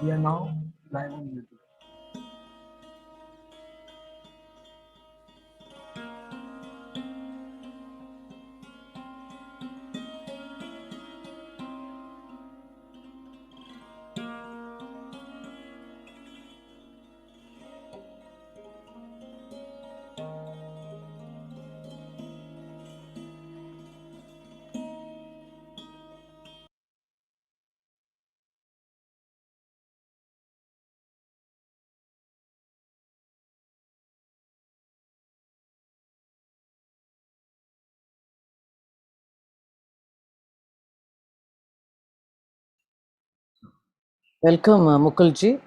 We are now live on YouTube. Welcome, Mukulji.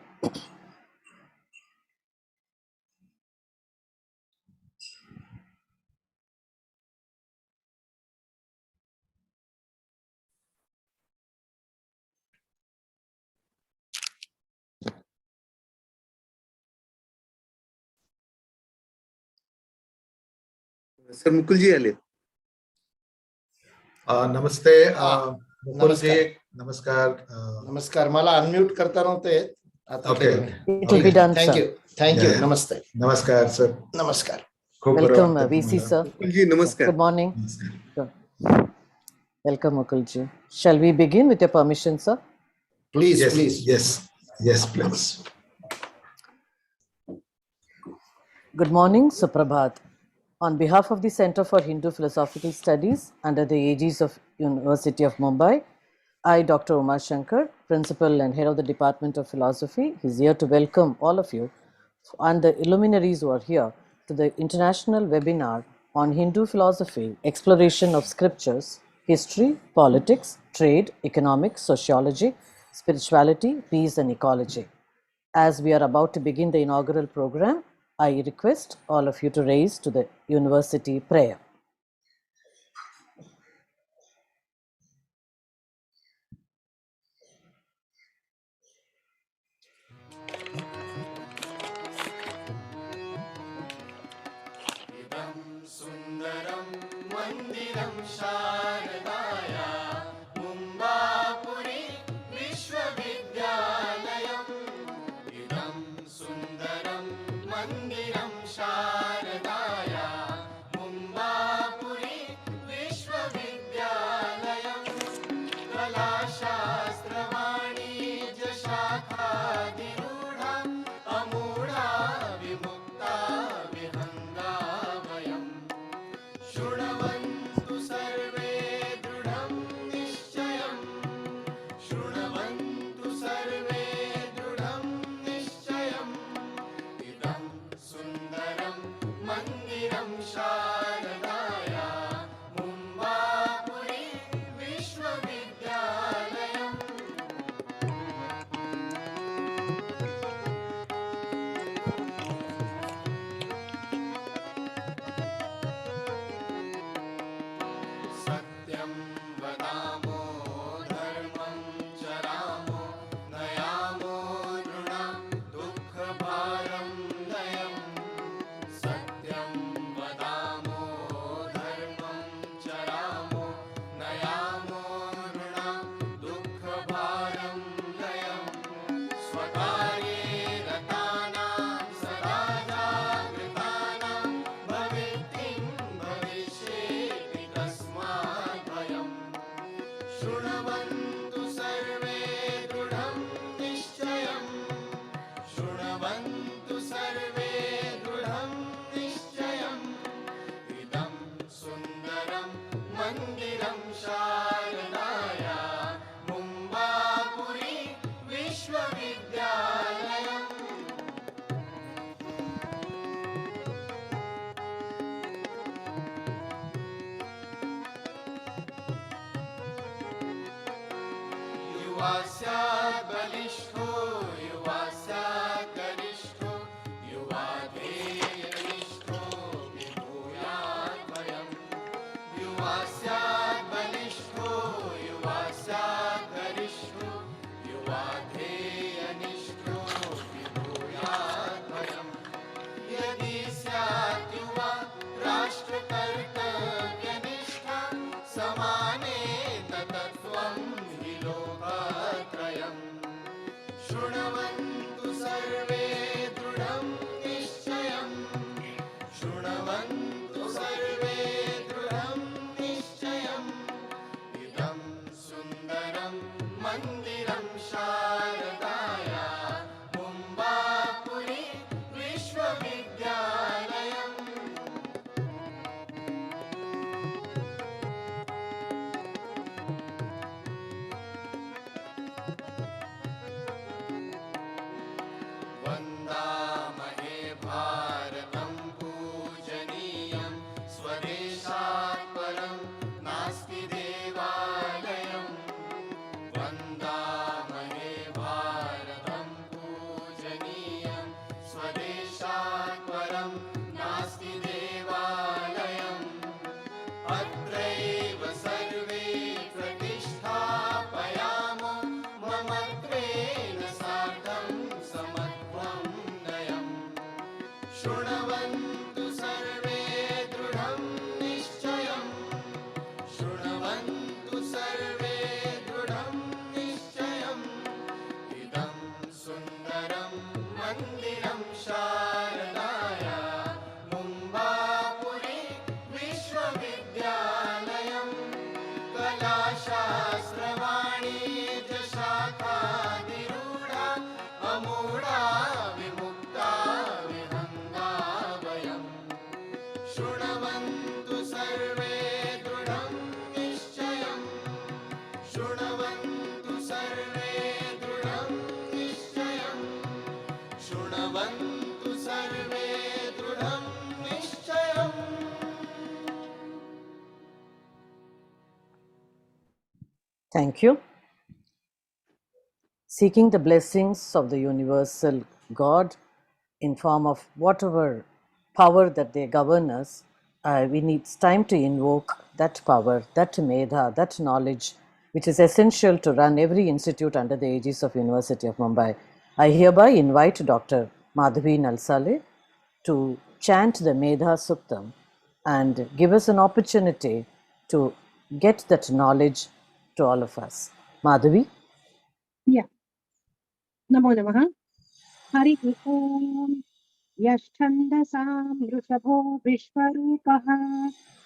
Sir Mukul ji आले. नमस्ते मुकुल जी. नमस्कार. नमस्कार. मला अनम्यूट करता नव्हते येत. आता Okay. केलं. It will be done, Thank sir. you. Thank you. Yeah. नमस्ते. नमस्कार सर. नमस्कार. खूप बरं Welcome, वाटतं VC तुम्हाला. sir. मुकुल जी नमस्कार. Good morning. नमस्कार. Sure. Welcome, Mukulji. Shall we begin with your permission, sir? Please, Yes, please. yes, please. Good morning, Suprabhat. On behalf of the Center for Hindu Philosophical Studies under the aegis of University of Mumbai, I, Dr. Umar Shankar, Principal and Head of the Department of Philosophy, is here to welcome all of you and the illuminaries who are here to the international webinar on Hindu philosophy, exploration of scriptures, history, politics, trade, economics, sociology, spirituality, peace and ecology. As we are about to begin the inaugural program, I request all of you to raise to the university prayer. Thank you. Seeking the blessings of the universal God in form of whatever power that they govern us, we need time to invoke that power, that medha, that knowledge, which is essential to run every institute under the aegis of University of Mumbai. I hereby invite Dr. Madhavi Nalsale to chant the Medha Suktam and give us an opportunity to get that knowledge to all of us. Madhavi? Yeah. नमो नमः हरिः ओम् यश्छन्दसां वृषभो विश्वरूपः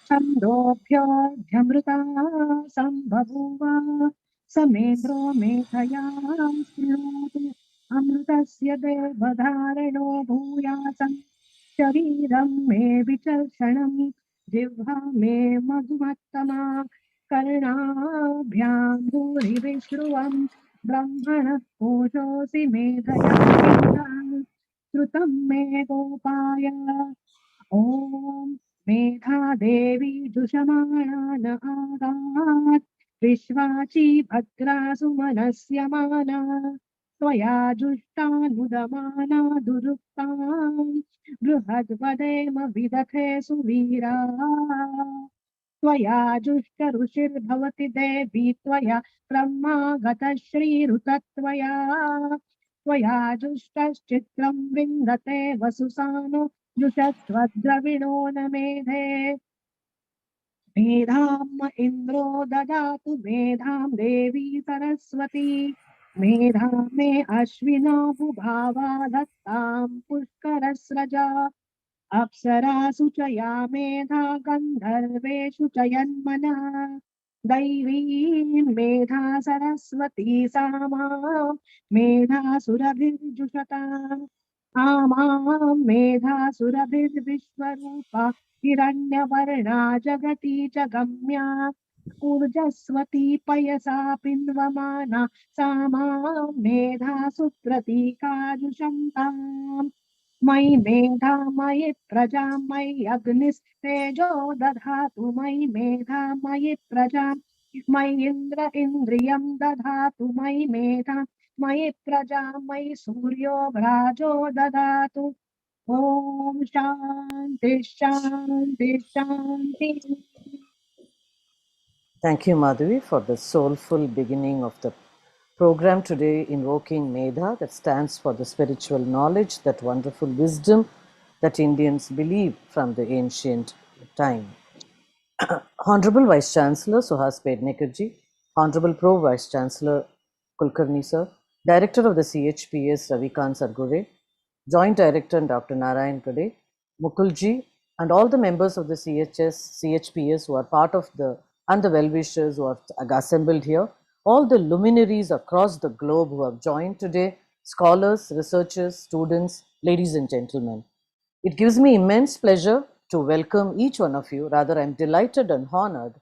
छन्दोभ्योऽध्यमृता सम्बभूव समेन्द्रो मेधया शृणोतु अमृतस्य देवधारणो भूयासं शरीरं मे विचर्षणं जिह्वा मे मधुमत्तमा कर्णाभ्यां भूरिविश्रुवम् ब्रह्मणः पूजोऽसि मेधया श्रुतं मे गोपाय ॐ मेधा देवी जुषमाणा न आगात् विश्वाची भद्रासु मनस्य माना त्वया जुष्टानुदमाना दुरुक्ताम् बृहद्वदेम विदथे सुवीरा त्वया जुष्टऋषिर्भवति देवी त्वया ब्रह्मागतः श्रीरुतत्वया त्वया जुष्टश्चित्रं विन्दते वसुसानो जुषस्त्वद्रविणो न मेधे मेधाम् इन्द्रो ददातु मेधां देवी सरस्वती मेधा मे अश्विना बुभावा दत्तां पुष्करस्रजा अप्सरासु च या मेधा गन्धर्वेषु च यन्मनः दैवीं मेधा सरस्वती सा मां मेधासुरभिर्जुषता आमां मेधासुरभिर्विश्वरूपा हिरण्यवर्णा जगती च गम्या ऊर्जस्वती पयसा पिन्वमाना सा मां मेधासु प्रतीकाजुषन्ताम् मयि मेधा मयि प्रजा मयि अग्निस्तेजो दधातु मयि मेधा मयि प्रजा मयि इन्द्र इन्द्रियं दधातु मयि मेधा मयि प्रजा मयि सूर्यो भ्राजो ददातु ॐ शान्ति शान्ति शान्ति Thank you, Madhavi, for the soulful beginning of the program today, invoking Medha, that stands for the spiritual knowledge, that wonderful wisdom that Indians believe from the ancient time. Honorable Vice Chancellor Suhas Pednekarji, Honorable Pro Vice Chancellor Kulkarni Sir, Director of the CHPS Ravikant Sargure, Joint Director Dr. Narayan Kade, Mukulji, and all the members of the CHPS who are part of and the well-wishers who are assembled here, all the luminaries across the globe who have joined today, scholars, researchers, students, ladies and gentlemen. It gives me immense pleasure to welcome each one of you. Rather, I'm delighted and honored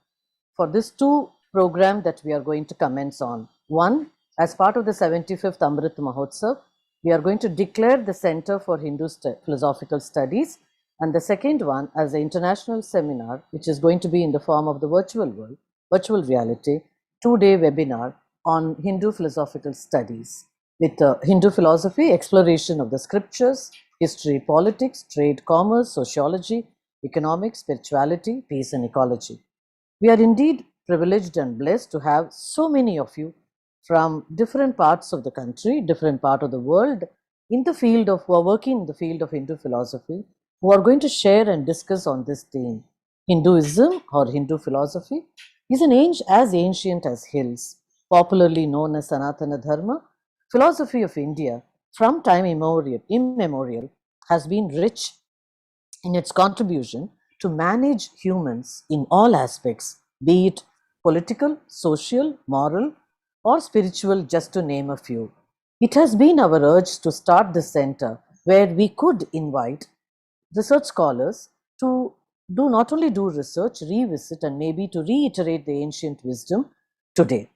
for this two program that we are going to commence on. One, as part of the 75th Amrit Mahotsav, we are going to declare the Center for Hindu Philosophical Studies, and the second one as an international seminar, which is going to be in the form of the virtual world, virtual reality, 2-day webinar on Hindu Philosophical Studies with Hindu philosophy, exploration of the scriptures, history, politics, trade, commerce, sociology, economics, spirituality, peace and ecology. We are indeed privileged and blessed to have so many of you from different parts of the country, different part of the world, in the field of, who are working in the field of Hindu philosophy, who are going to share and discuss on this theme. Hinduism or Hindu philosophy is an as ancient as hills, popularly known as Sanatana Dharma. Philosophy of India from time immemorial has been rich in its contribution to manage humans in all aspects, be it political, social, moral, or spiritual, just to name a few. It has been our urge to start this center where we could invite research scholars to not only do research, revisit, and maybe to reiterate the ancient wisdom today.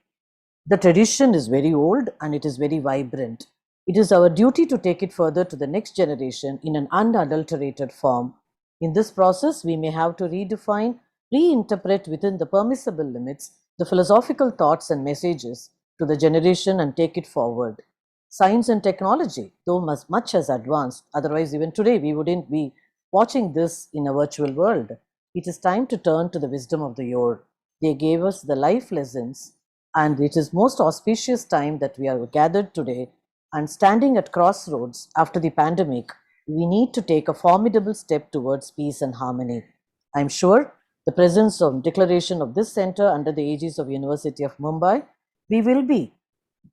The tradition is very old and it is very vibrant. It is our duty to take it further to the next generation in an unadulterated form. In this process, we may have to redefine, reinterpret within the permissible limits the philosophical thoughts and messages to the generation and take it forward. Science and technology, though much has advanced, otherwise, even today, we wouldn't be watching this in a virtual world. It is time to turn to the wisdom of the yore. They gave us the life lessons, and it is most auspicious time that we are gathered today and standing at crossroads after the pandemic. We need to take a formidable step towards peace and harmony. I am sure the presence of declaration of this center under the aegis of University of Mumbai, we will be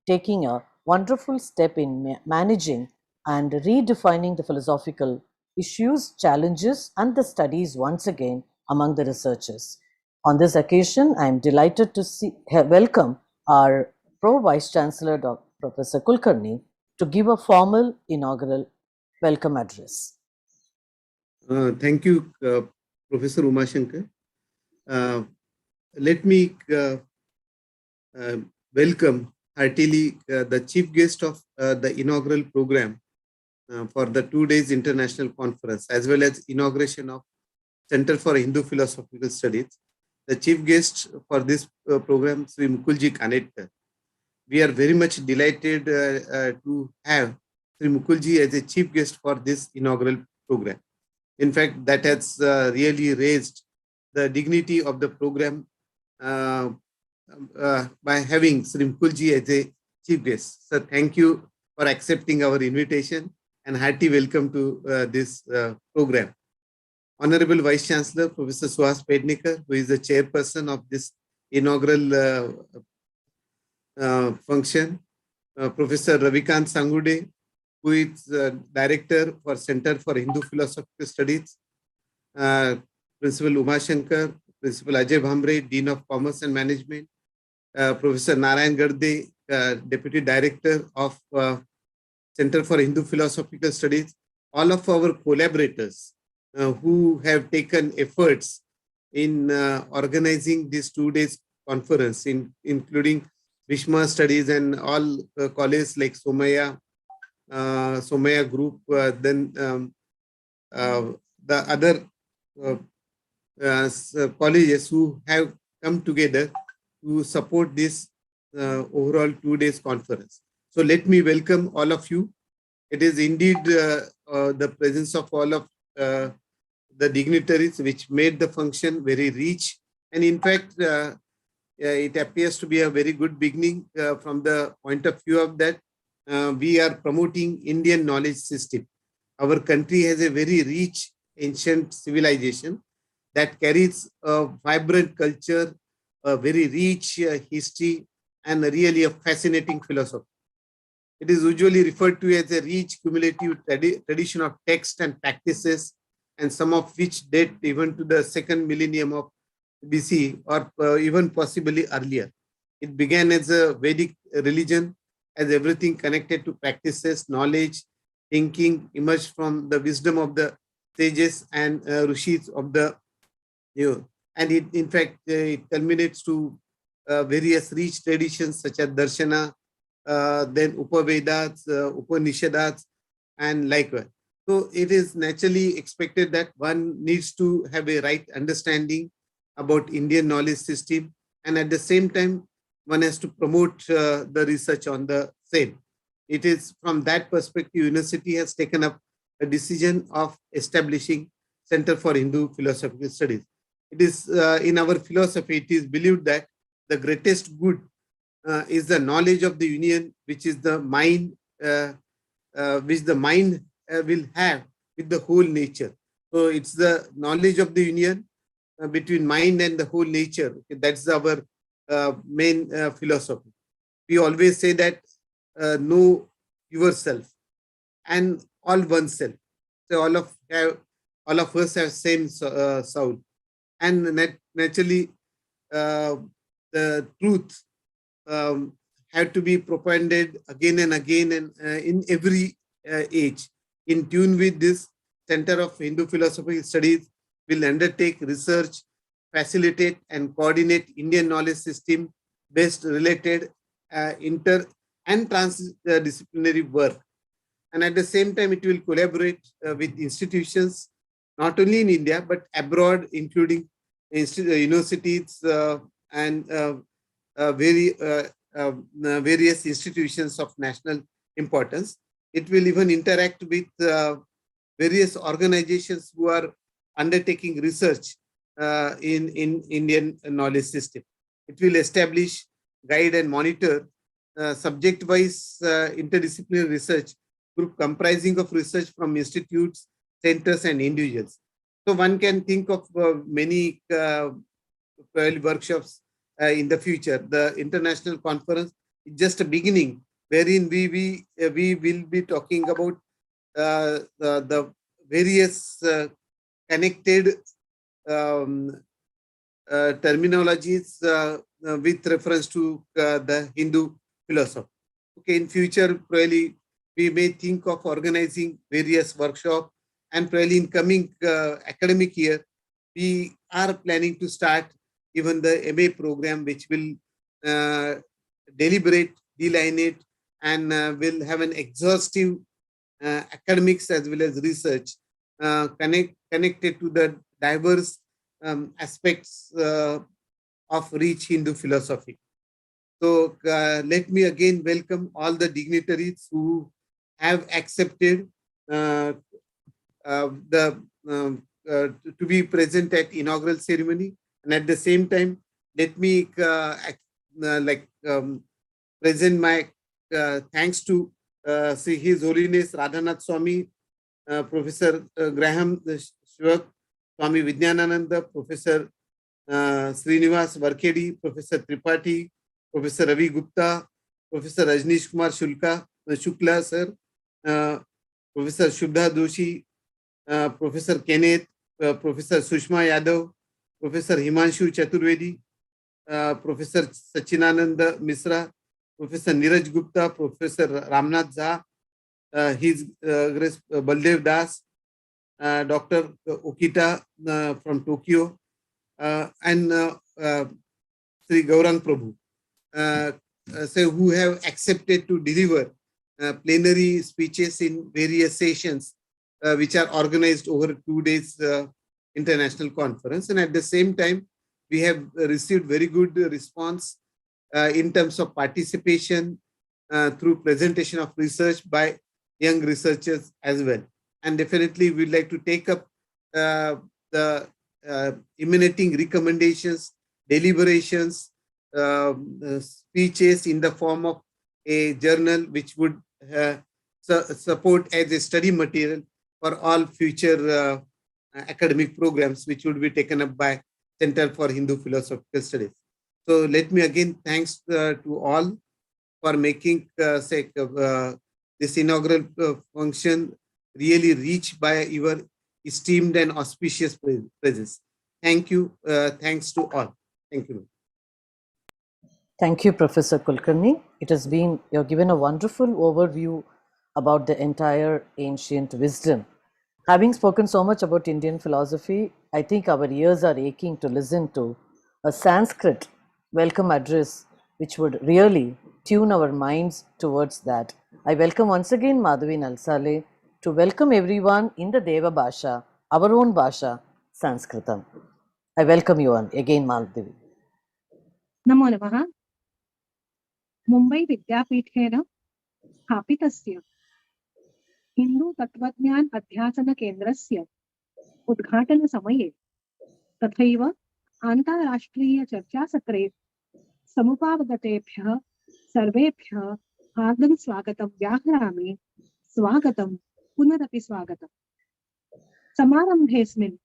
taking a wonderful step in managing and redefining the philosophical issues, challenges, and the studies once again among the researchers. On this occasion, I am delighted to welcome our Pro Vice Chancellor, Professor Kulkarni, to give a formal inaugural welcome address. Thank you, Professor Umashankar. Let me welcome heartily the chief guest of the inaugural program for the 2 days international conference, as well as inauguration of Center for Hindu Philosophical Studies. The chief guest for this program, Sri Mukulji Kanetkar. We are very much delighted to have Sri Mukulji as a chief guest for this inaugural program. In fact, that has really raised the dignity of the program by having Sri Mukulji as a chief guest. So thank you for accepting our invitation and hearty welcome to this program. Honorable Vice Chancellor, Professor Suhas Pednekar, who is the chairperson of this inaugural function, Professor Ravikant Sangude, who is Director for Center for Hindu Philosophical Studies, Principal Umashankar, Principal Ajay Bhambre, Dean of Commerce and Management, Professor Narayan Garde, Deputy Director of Center for Hindu Philosophical Studies, all of our collaborators who have taken efforts in organizing this 2 days conference, including Bhishma Studies and all colleges like Somaya Group, then the other colleges who have come together to support this overall 2 days conference. So let me welcome all of you. It is indeed the presence of all of the dignitaries which made the function very rich, and in fact it appears to be a very good beginning from the point of view of that we are promoting Indian knowledge system. Our country has a very rich ancient civilization that carries a vibrant culture, a very rich history, and really a fascinating philosophy. It is usually referred to as a rich cumulative tradition of text and practices, and some of which date even to the second millennium of BC or even possibly earlier. It began as a Vedic religion, as everything connected to practices, knowledge, thinking emerged from the wisdom of the sages and rishis of the and it in fact it culminates to various rich traditions such as Darshana, then Upavedas, Upanishads, and likewise. So it is naturally expected that one needs to have a right understanding about Indian knowledge system, and at the same time one has to promote the research on the same. It is from that perspective university has taken up a decision of establishing Center for Hindu Philosophical Studies. It is in our philosophy, it is believed that the greatest good is the knowledge of the union, which is the mind, which the mind will have with the whole nature. So it's the knowledge of the union between mind and the whole nature. That's our main philosophy. We always say that know yourself and all oneself. So all of us have same soul, and naturally the truth have to be propagated again and again, and in every age. In tune with this, Center of Hindu Philosophical Studies will undertake research, facilitate and coordinate Indian knowledge system based related inter and transdisciplinary work. And at the same time, it will collaborate with institutions, not only in India, but abroad, including universities and various institutions of national importance. It will even interact with various organizations who are undertaking research in Indian knowledge system. It will establish, guide, and monitor subject-wise interdisciplinary research group comprising of research from institutes, centers, and individuals. So one can think of many workshops in the future. The international conference is just a beginning, wherein we will be talking about the various connected um, terminologies with reference to the Hindu philosophy. Okay, in future, probably we may think of organizing various workshops, and probably in coming academic year, we are planning to start even the MA program, which will deliberate, delineate, and will have an exhaustive academics as well as research connected to the diverse aspects of rich Hindu philosophy. So let me again welcome all the dignitaries who have accepted to be present at inaugural ceremony, and at the same time, let me present my thanks to His Holiness Radhanath Swami, Professor Graham Shwak, Swami Vijnanananda, Professor Srinivas Varkedi, Professor Tripathi, Professor Ravi Gupta, Professor Rajneesh Kumar Shukla, sir, Professor Shubha Doshi, Professor Kenneth, Professor Sushma Yadav, Professor Himanshu Chaturvedi, Professor Sachinananda Misra, Professor Neeraj Gupta, Professor Ramnath Jha, His Grace Baldev Das, Dr. Okita from Tokyo, and Sri Gaurang Prabhu, who have accepted to deliver plenary speeches in various sessions which are organized over 2 days international conference. And at the same time, we have received very good response in terms of participation through presentation of research by young researchers as well. And definitely we'd like to take up the emanating recommendations, deliberations, speeches in the form of a journal which would support as a study material for all future academic programs which would be taken up by Center for Hindu Philosophical Studies. So let me again thanks to all for making this inaugural function really reach by your esteemed and auspicious presence. Thank you. Thanks to all. Thank you. Thank you, Professor Kulkarni. You've given a wonderful overview about the entire ancient wisdom. Having spoken so much about Indian philosophy, I think our ears are aching to listen to a Sanskrit welcome address, which would really tune our minds towards that. I welcome once again Madhavi Nalsale to welcome everyone in the Deva Bhasha, our own Bhasha, Sanskritam. I welcome you again, Madhavi. नमो नमः। मुम्बै विद्यापीठेन स्थापितस्य हिन्दू तत्त्वज्ञान अध्यासन केन्द्रस्य उद्घाटनसमये तथैव आन्ताराष्ट्रीय चर्चासत्रे समुपागतेभ्यः सर्वेभ्यः हार्दं स्वागतं व्याहरामि। स्वागतं, पुनरपि स्वागतम्। समारम्भेऽस्मिन्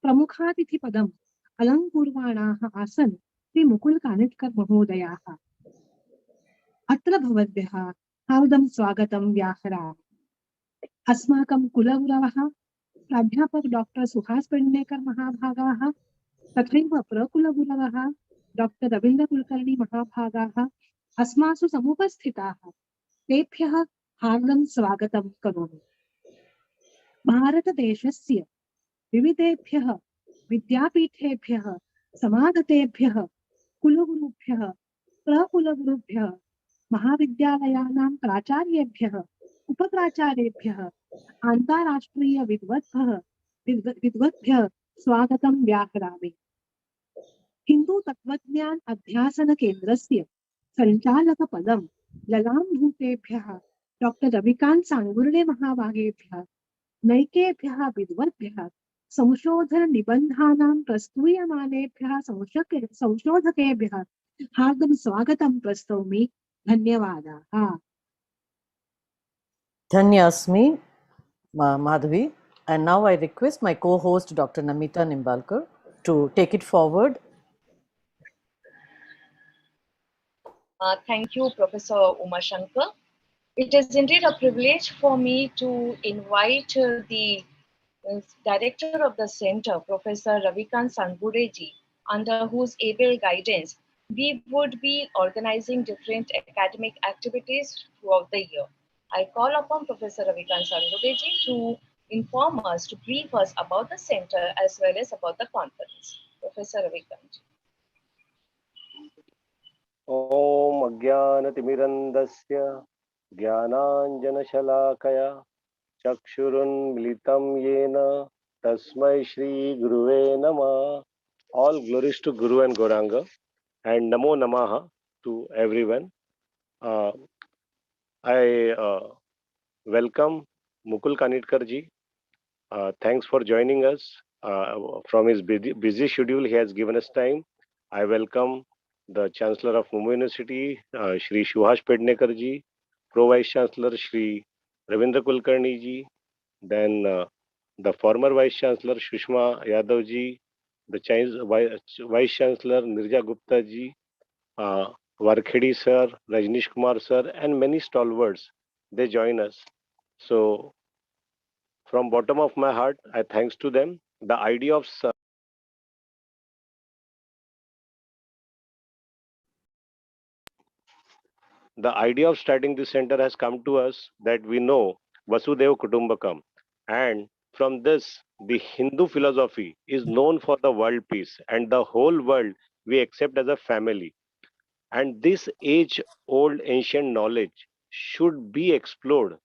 प्रमुखातिथिपदम् अलङ्कुर्वाणाः आसन् श्री मुकुल कानिटकर महोदयाः। अत्र भवद्भ्यः हार्दं स्वागतं व्याहरामि। अस्माकं कुलगुरवः प्राध्यापक डॉक्टर सुहास पेडणेकर महाभागाः तथैव प्रकुलगुरवः डॉक्टर रवीन्द्र कुलकर्णी महाभागाः अस्मासु समुपस्थिताः। तेभ्यः हार्दं स्वागतं करोमि। भारतदेशस्य विविधेभ्यः विद्यापीठेभ्यः समागतेभ्यः कुलगुरुभ्यः प्रकुलगुरुभ्यः महाविद्यालयानां प्राचार्येभ्यः उपप्राचार्येभ्यः अन्ताराष्ट्रीय विद्वद्भ्यः स्वागतं व्याहरामि। हिंदू तत्वज्ञान अध्यासन केंद्रस्य संचालकपदं ललाम्भूतेभ्यः डॉक्टर रविकांत सांगुर्डे महाभागेभ्यः नैकेभ्यः विद्वद्भ्यः संशोधन निबंधानां प्रस्तूयमानेभ्यः संशोधकेभ्यः हार्दं स्वागतं प्रस्तौमि। धन्यवादाः। Dhanyasmi, Madhavi. And now I request my co-host Dr. Namita Nimbalkar to take it forward. Thank you, Professor Umashankar. It is indeed a privilege for me to invite the director of the center, Professor Ravikant Sangureji, under whose able guidance we would be organizing different academic activities throughout the year. I call upon Professor Ravikant Sangureji to inform us, to brief us about the center as well as about the conference. Professor Ravikant. ॐ अज्ञानतिमिरन्दस्य ज्ञानाञ्जनशलाकया चक्षुरुन्मिलितं येन तस्मै श्रीगुरुवे नमः. All glories to Guru and Gauranga, and Namo Namaha to everyone. I welcome Mukul Kanitkar ji. Thanks for joining us. From his busy schedule, he has given us time. I welcome the Chancellor of Mumbai University, Shri Shuhash Pednekar ji, Pro Vice Chancellor Shri Ravindra Kulkarni ji, then the former Vice Chancellor Shushma Yadav ji, the Vice Chancellor Nirja Gupta ji, Varkhedi sir, Rajnish Kumar sir, and many stalwarts. They join us. So from bottom of my heart, I thanks to them. The idea of starting this center has come to us that we know Vasudeva Kutumbakam, and from this the Hindu philosophy is known for the world peace and the whole world we accept as a family. And this age old ancient knowledge should be explored.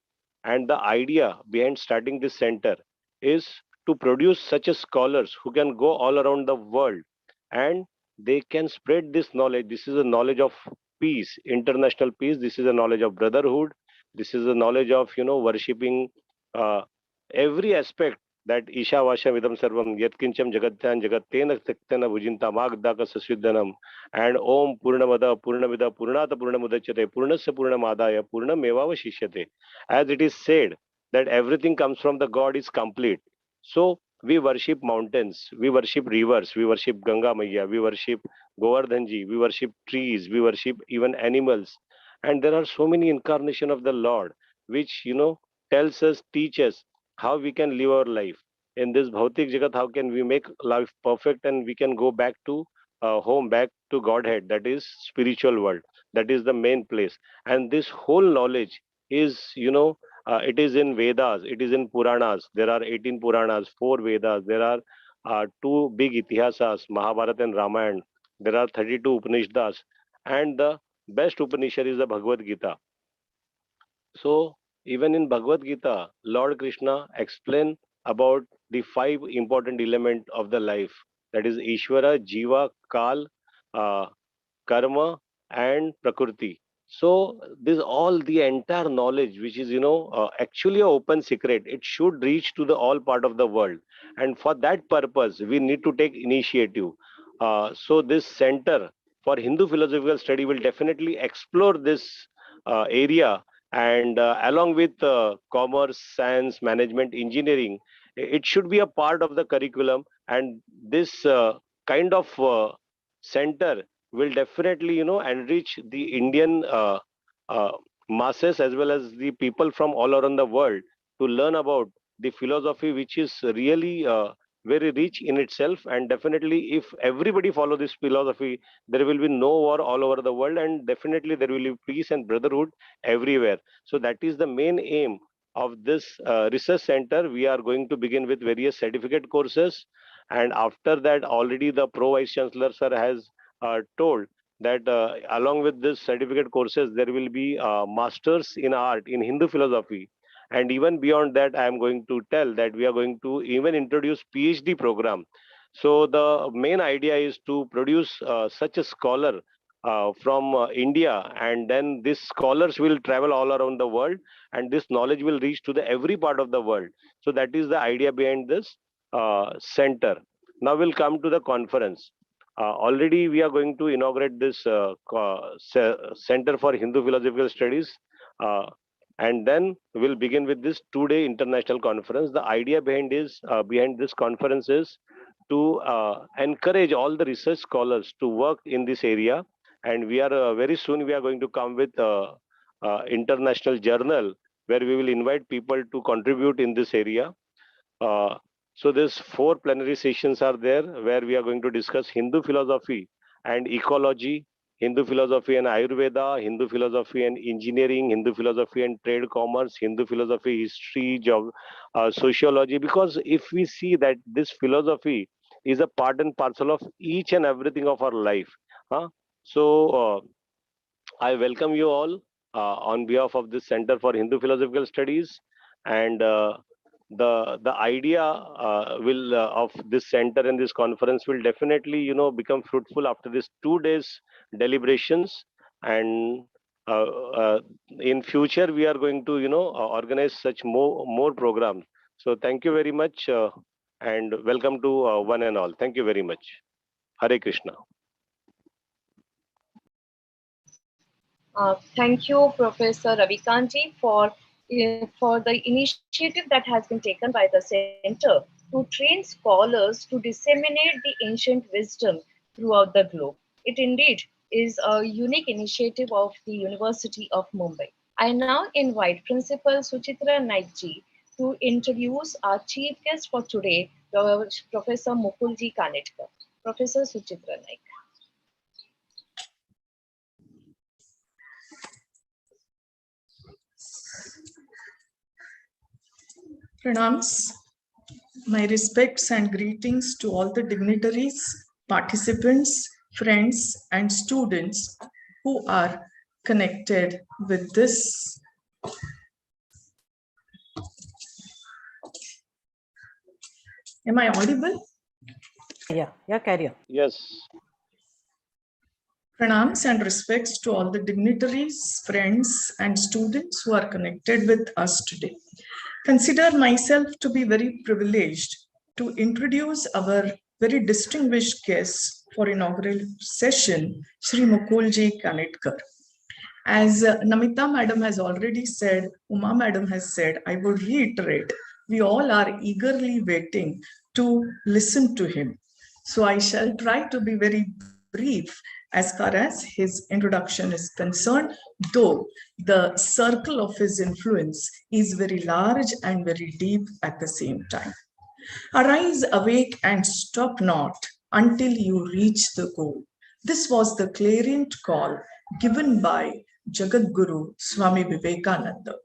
And the idea behind starting this center is to produce such a scholars who can go all around the world and they can spread this knowledge. This is a knowledge of peace, international peace. This is a knowledge of brotherhood. This is a knowledge of worshipping uh, every aspect that Isha Vasha Vidam Sarvam Yatkincham Jagatyan Jagatena Tektana Bhujinta Magdaka Sasudhanam and Om Purnamada Purnamida Purnata Purnamudachate Purnasya Purnamadaya Purnameva Shishyate. As it is said that everything comes from the God is complete. So we worship mountains, we worship rivers, we worship Ganga Maya, we worship Govardhanji, we worship trees, we worship even animals. And there are so many incarnation of the Lord, which tells us, teaches how we can live our life. In this Bhautik Jagat, how can we make life perfect and we can go back to home, back to Godhead, that is spiritual world. That is the main place. And this whole knowledge is, it is in Vedas, it is in Puranas. There are 18 Puranas, 4 Vedas. There are 2 big Itihasas, Mahabharata and Ramayana. There are 32 Upanishads. And the best Upanishad is the Bhagavad Gita. So even in Bhagavad Gita, Lord Krishna explain about the 5 important element of the life. That is Ishvara, Jiva, Kal, uh, karma and prakriti. So this all the entire knowledge which is actually a open secret, it should reach to the all part of the world, and for that purpose we need to take initiative. So this center for Hindu philosophical study will definitely explore this area, and along with commerce, science, management, engineering, it should be a part of the curriculum. And this kind of center will definitely enrich the Indian uh, masses as well as the people from all around the world to learn about the philosophy, which is really very rich in itself. And definitely if everybody follow this philosophy, there will be no war all over the world, and definitely there will be peace and brotherhood everywhere. So that is the main aim of this research center. We are going to begin with various certificate courses, and after that already the pro vice chancellor sir has told that along with this certificate courses, there will be masters in art in Hindu philosophy. And even beyond that, I am going to tell that we are going to even introduce PhD program. So the main idea is to produce such a scholar from India, and then these scholars will travel all around the world, and this knowledge will reach to the every part of the world. So that is the idea behind this center. Now we'll come to the conference. Already we are going to inaugurate this Center for Hindu Philosophical Studies, and then we'll begin with this 2-day international conference. The idea behind this conference is to encourage all the research scholars to work in this area, and we are very soon we are going to come with international journal where we will invite people to contribute in this area. So there's 4 plenary sessions are there where we are going to discuss Hindu philosophy and ecology, Hindu philosophy and Ayurveda, Hindu philosophy and engineering, Hindu philosophy and trade commerce, Hindu philosophy, history, sociology. Because if we see that this philosophy is a part and parcel of each and everything of our life. So I welcome you all on behalf of the Center for Hindu Philosophical Studies, and the idea will of this center and this conference will definitely become fruitful after this 2 days deliberations, and in future we are going to organize such more programs. So thank you very much, and welcome to one and all. Thank you very much. Hare Krishna. Thank you, Professor Ravikanti, for the initiative that has been taken by the center to train scholars to disseminate the ancient wisdom throughout the globe. It indeed is a unique initiative of the University of Mumbai. I now invite Principal Suchitra Naikji to introduce our chief guest for today, Professor Mukulji Kanetkar. Professor Suchitra Naik. Pranams, my respects and greetings to all the dignitaries, participants, friends, and students who are connected with this. Am I audible? Yeah, carry on. Yes. Pranams and respects to all the dignitaries, friends, and students who are connected with us today. Consider myself to be very privileged to introduce our very distinguished guest for inaugural session, Shri Mukulji Kanetkar. As Namita Madam has already said, Uma Madam has said, I would reiterate, we all are eagerly waiting to listen to him. So I shall try to be very brief as far as his introduction is concerned, though the circle of his influence is very large and very deep at the same time. Arise, awake, and stop not until you reach the goal. This was the clarion call given by Jagat Guru Swami Vivekananda.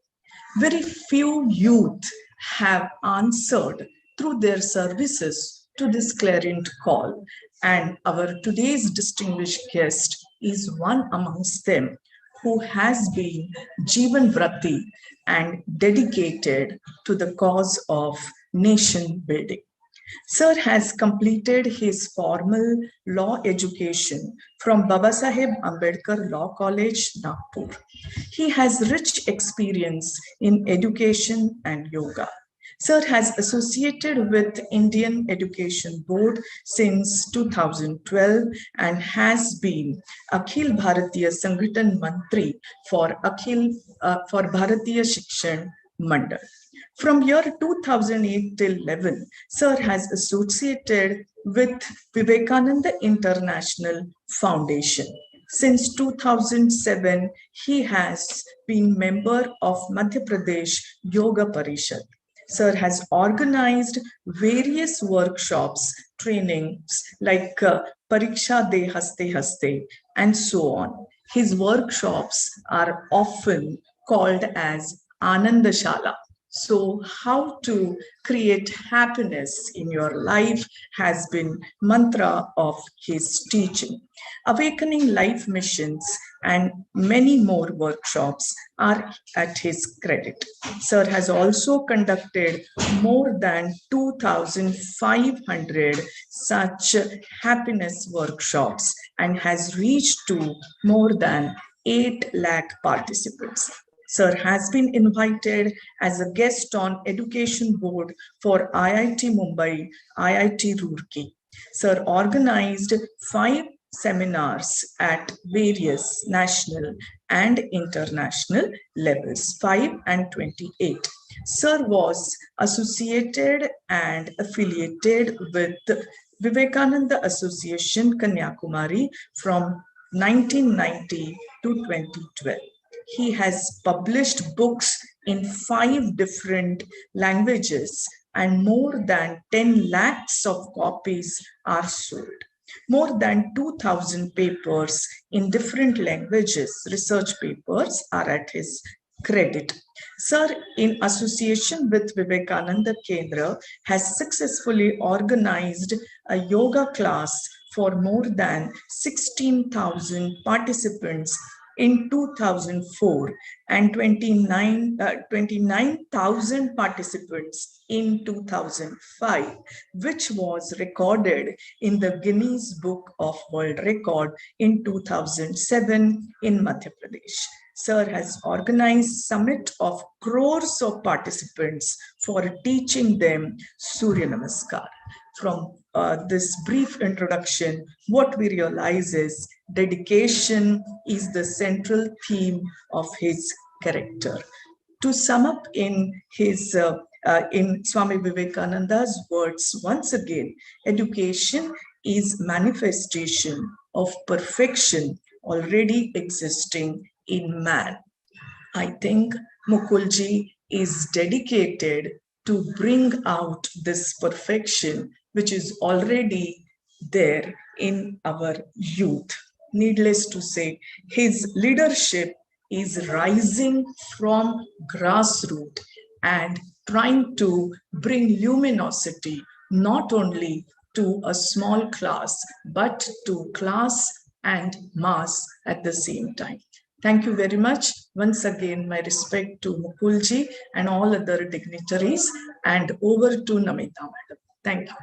Very few youth have answered through their services to this clarion call, and our today's distinguished guest is one amongst them who has been Jeevan Vrati and dedicated to the cause of nation building. Sir has completed his formal law education from Babasaheb Ambedkar Law College, Nagpur. He has rich experience in education and yoga. Sir has associated with Indian Education Board since 2012 and has been Akhil Bharatiya Sanghatan Mantri for Bharatiya Shikshan Mandal. From year 2008 till 11, Sir has associated with Vivekananda International Foundation. Since 2007, he has been member of Madhya Pradesh Yoga Parishad. Sir has organized various workshops, trainings like Pariksha De Haste Haste and so on. His workshops are often called as Anandashala. So how to create happiness in your life has been mantra of his teaching. Awakening life missions and many more workshops are at his credit. Sir has also conducted more than 2,500 such happiness workshops and has reached to more than 8 lakh participants. Sir has been invited as a guest on Education Board for IIT Mumbai, IIT Roorkee. Sir organized 5 seminars at various national and international levels, 5 and 28. Sir was associated and affiliated with Vivekananda Association Kanyakumari from 1990 to 2012. He has published books in 5 different languages and more than 10 lakhs of copies are sold. More than 2,000 papers in different languages, research papers, are at his credit. Sir, in association with Vivekananda Kendra, has successfully organized a yoga class for more than 16,000 participants in 2004 and 29,000 participants in 2005, which was recorded in the Guinness Book of World Record in 2007 in Madhya Pradesh. Sir has organized summit of crores of participants for teaching them Surya Namaskar. From this brief introduction, what we realize is dedication is the central theme of his character. To sum up in his in Swami Vivekananda's words, once again, education is manifestation of perfection already existing in man. I think Mukulji is dedicated to bring out this perfection which is already there in our youth. Needless to say, his leadership is rising from grassroots and trying to bring luminosity not only to a small class, but to class and mass at the same time. Thank you very much. Once again, my respect to Mukulji and all other dignitaries, and over to Namita Madam. Thank you.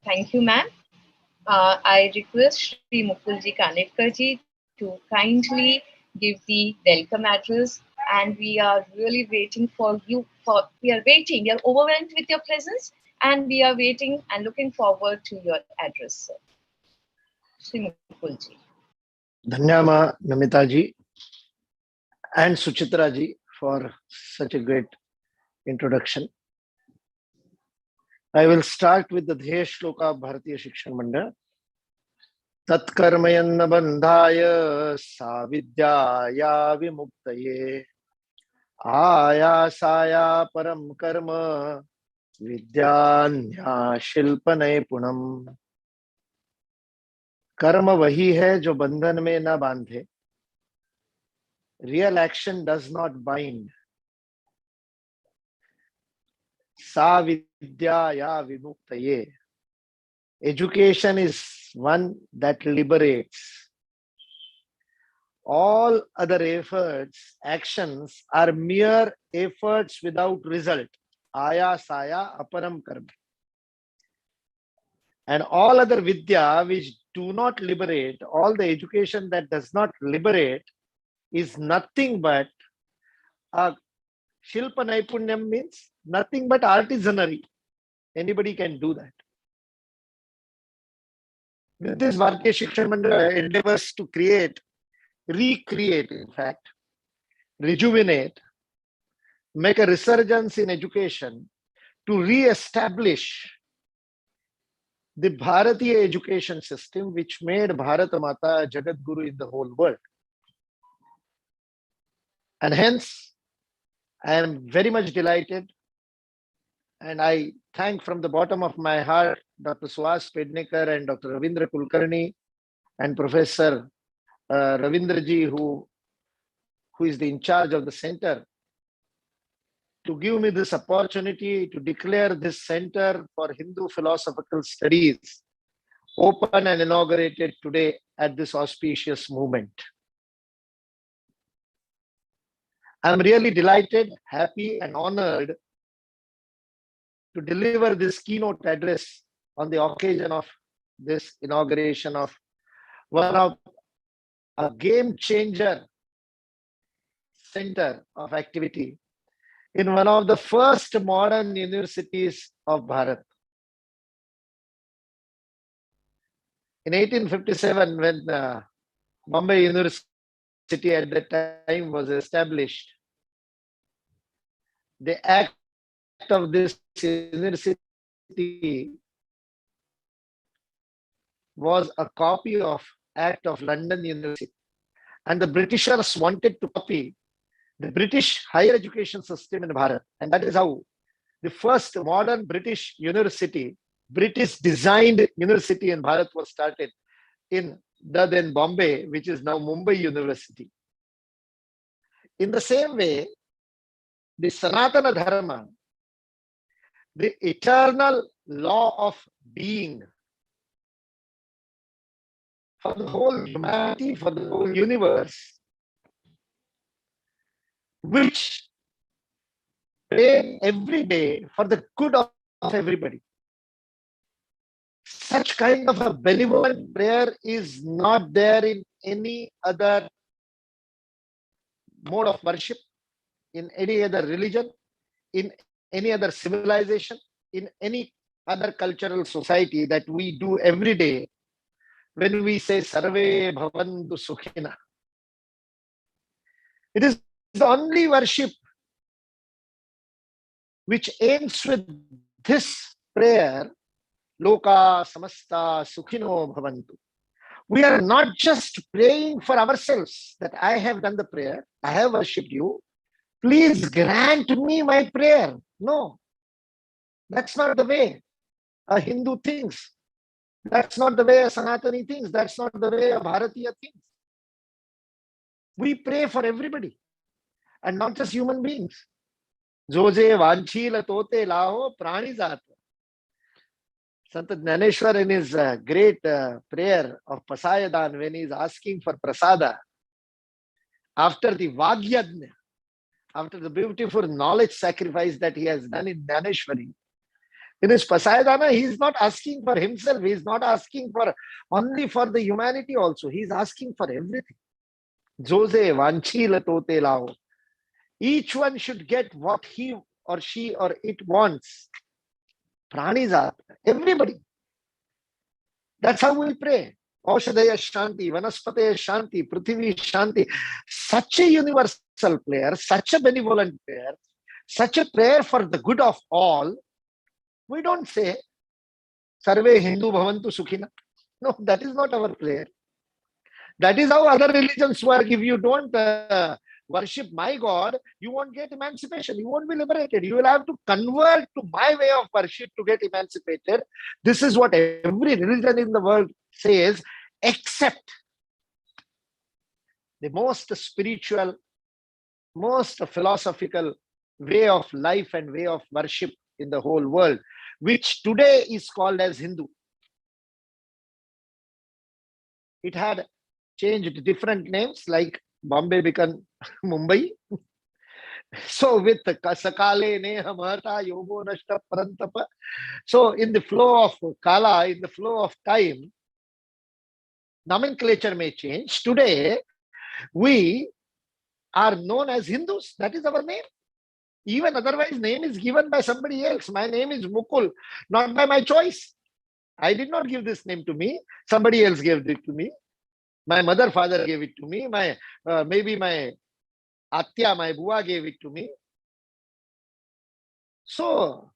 Thank you, ma'am. I request Shri Mukulji Kanetkarji to kindly give the welcome address, and we are really waiting for you. We are overwhelmed with your presence, and we are waiting and looking forward to your address, sir. Shri Mukulji. Dhanyama Namita ji and Suchitra ji for such a great introduction. I will start with the Dhyeya Shloka of Bharatiya Shikshan Mandal. Tat karmayanna bandhaya savidyaya vimuktaye ayasaya param karma vidyanya shilpanay punam. कर्म वही है जो बंधन में न बांधे. Real action does not bind. सा विद्याया विमुक्तये. Education is one that liberates. All other efforts, actions are mere efforts without result. Ayasaya aparam karma. And all other vidya which do not liberate, all the education that does not liberate is nothing but Shilpa Naipunyam means nothing but artisanry. Anybody can do that. With this, Bharatiya Shikshan Mandal endeavors to create, recreate, in fact, rejuvenate, make a resurgence in education to re-establish the Bharatiya education system which made Bharata Mata Jagat Guru in the whole world. And hence, I am very much delighted, and I thank from the bottom of my heart Dr. Suhas Pednekar and Dr. Ravindra Kulkarni and Professor Ravindraji who who is the in charge of the center, to give me this opportunity to declare this Center for Hindu Philosophical Studies open and inaugurated today at this auspicious moment. I'm really delighted, happy, and honored to deliver this keynote address on the occasion of this inauguration of one of a game changer center of activity in one of the first modern universities of Bharat. In 1857, when Bombay University at that time was established, the act of this university was a copy of Act of London University. And the Britishers wanted to copy the British higher education system in Bharat. And that is how the first modern British university, British designed university in Bharat was started in the then Bombay, which is now Mumbai University. In the same way, the Sanatana Dharma, the eternal law of being for the whole humanity, for the whole universe, which pray every day for the good of everybody. Such kind of a benevolent prayer is not there in any other mode of worship, in any other religion, in any other civilization, in any other cultural society that we do every day when we say Sarve Bhavantu Sukhina. It is the only worship which ends with this prayer, Loka Samasta Sukhino Bhavantu. We are not just praying for ourselves that I have done the prayer, I have worshipped you, please grant me my prayer. No, that's not the way a Hindu thinks. That's not the way a Sanatani thinks. That's not the way a Bharatiya thinks. We pray for everybody and not just human beings. Joje vanchila tote laho pranizat. Sant Jnaneshwar in his great prayer of Pasayadan, when he is asking for prasada, after the Vagyajna, after the beautiful knowledge sacrifice that he has done in Jnaneshwari, in his Pasayadana, he is not asking for himself. He is not asking for only for the humanity also. He is asking for everything. Jose vanchila tote lao. Each one should get what he or she or it wants. Pranizat, everybody. That's how we pray. Aushadaya Shanti, Vanaspataya Shanti, Prithvi Shanti. Such a universal prayer, such a benevolent prayer, such a prayer for the good of all. We don't say, Sarve Hindu Bhavantu Sukhina. No, that is not our prayer. That is how other religions work. If you don't worship my God, you won't get emancipation. You won't be liberated. You will have to convert to my way of worship to get emancipated. This is what every religion in the world says, except the most spiritual, most philosophical way of life and way of worship in the whole world, which today is called as Hindu. It had changed different names, like Bombay became Mumbai. So with Sakale Neha Mahata Yogo Nashta Parantapa. So in the flow of Kala, in the flow of time, nomenclature may change. Today, we are known as Hindus. That is our name. Even otherwise, name is given by somebody else. My name is Mukul, not by my choice. I did not give this name to me. Somebody else gave it to me. My mother, father gave it to me. Maybe my Atya, my Bua gave it to me. So,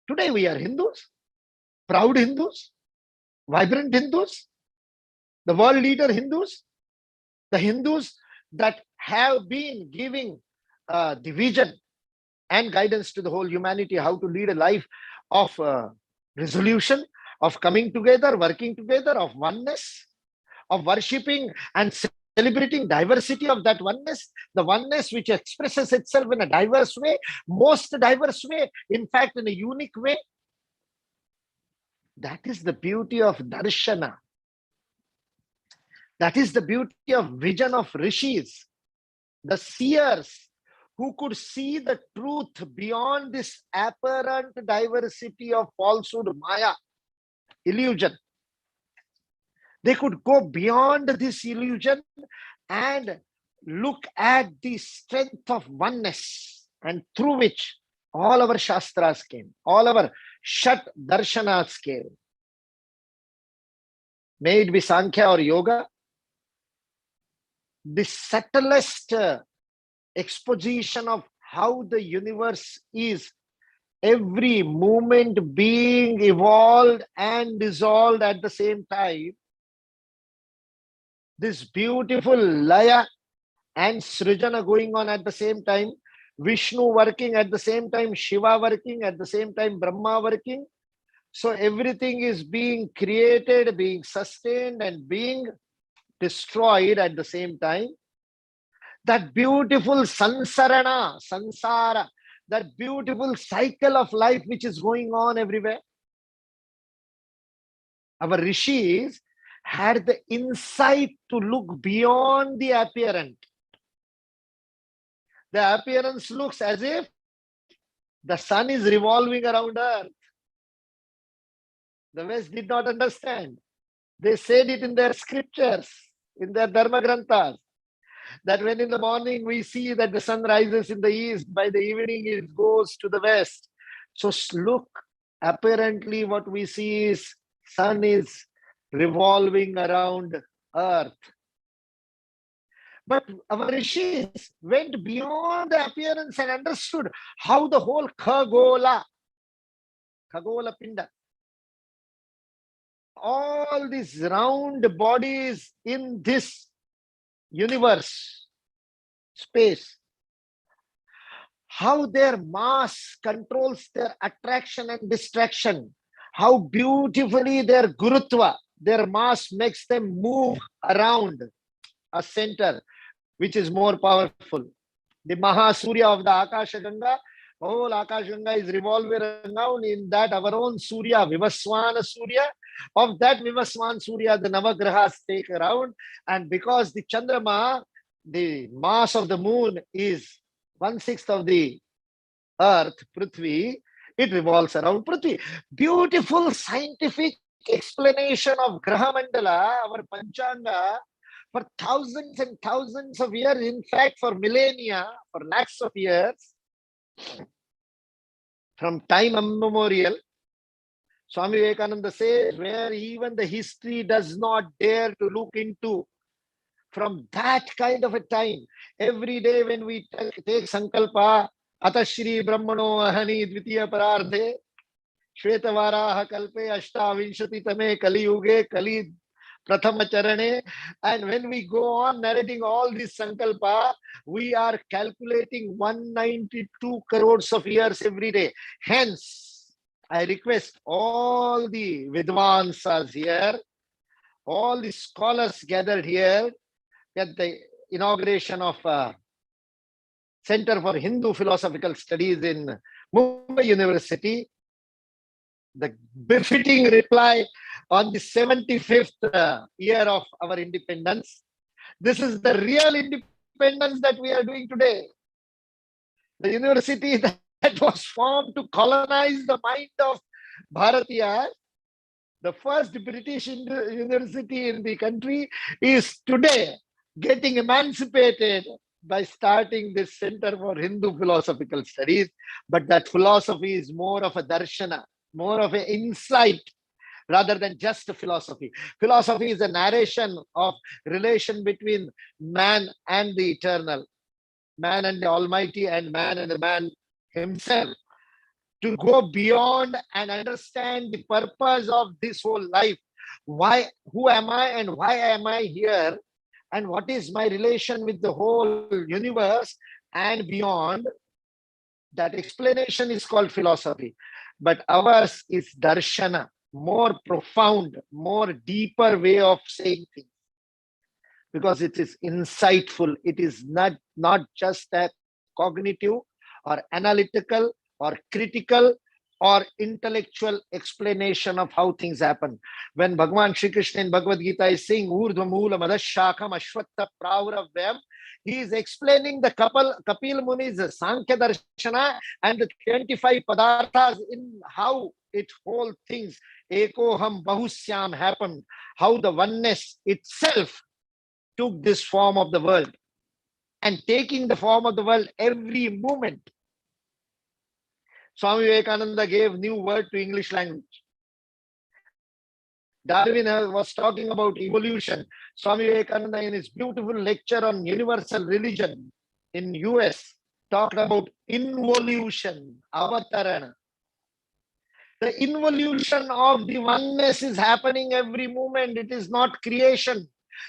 today we are Hindus, proud Hindus, vibrant Hindus, the world leader Hindus, the Hindus that have been giving the vision and guidance to the whole humanity, how to lead a life of resolution, of coming together, working together, of oneness, of worshipping and celebrating diversity of that oneness, the oneness which expresses itself in a diverse way, most diverse way, in fact, in a unique way. That is the beauty of darshana. That is the beauty of vision of rishis, the seers who could see the truth beyond this apparent diversity of falsehood, maya, illusion. They could go beyond this illusion and look at the strength of oneness, and through which all our shastras came, all our shat darshanas came. May it be Sankhya or Yoga, the subtlest exposition of how the universe is, every moment being evolved and dissolved at the same time. This beautiful Laya and Srijana going on at the same time, Vishnu working at the same time, Shiva working at the same time, Brahma working. So everything is being created, being sustained, and being destroyed at the same time. That beautiful sansarana, sansara, that beautiful cycle of life which is going on everywhere. Our rishis had the insight to look beyond the apparent. The appearance looks as if the sun is revolving around Earth. The West did not understand. They said it in their scriptures, in their Dharma Granthas, that when in the morning we see that the sun rises in the east, by the evening it goes to the west. So look, apparently what we see is sun is revolving around Earth. But our rishis went beyond the appearance and understood how the whole Khagola Pinda, all these round bodies in this universe, space, how their mass controls their attraction and distraction, how beautifully their gurutva, their mass makes them move around a center which is more powerful. The Mahasurya of the Akasha Ganga, whole Akasha Ganga is revolving around. In that our own Surya, Vivaswana Surya, of that Vivaswan Surya, the Navagrahas take around. And because the Chandrama, the mass of the moon is 1/6 of the Earth, Prithvi, it revolves around Prithvi. Beautiful scientific explanation of Graha Mandala, our Panchanga, for thousands and thousands of years, in fact, for millennia, for lakhs of years, from time immemorial. Swami Vivekananda says, where even the history does not dare to look into, from that kind of a time, every day when we take Sankalpa, Atashri Brahmano Ahani Dvitiya Parardhe, Shvetavaraha Kalpe Ashtavinshati Tame Kali Yuge Kali Prathama Charane. And when we go on narrating all this Sankalpa, we are calculating 192 crores of years every day. Hence, I request all the Vidvansas here, all the scholars gathered here at the inauguration of Center for Hindu Philosophical Studies in Mumbai University, the befitting reply on the 75th year of our independence. This is the real independence that we are doing today. The university that was formed to colonize the mind of Bharatiya, the first British university in the country, is today getting emancipated by starting this Center for Hindu Philosophical Studies. But that philosophy is more of a darshana, more of an insight, rather than just a philosophy. Philosophy is a narration of relation between man and the eternal, man and the Almighty, and the man himself. To go beyond and understand the purpose of this whole life. Why, who am I and why am I here? And what is my relation with the whole universe and beyond? That explanation is called philosophy. But ours is darshana, more profound, more deeper way of saying things. because it is insightful. It is not just a cognitive or analytical or critical or intellectual explanation of how things happen. When Bhagavan Shri Krishna in Bhagavad Gita is saying Urdhva Moola Madashakam Ashwatta Pravravyam, he is explaining the Kapil Muni's Sankhya Darshana and the 25 Padarthas in how it whole things Ekoham Bahusyam happened, how the oneness itself took this form of the world, and taking the form of the world every moment. Swami Vivekananda gave new word to English language. Darwin was talking about evolution. Swami Vivekananda in his beautiful lecture on universal religion in US talked about involution, avatarana. The involution of the oneness is happening every moment. It is not creation.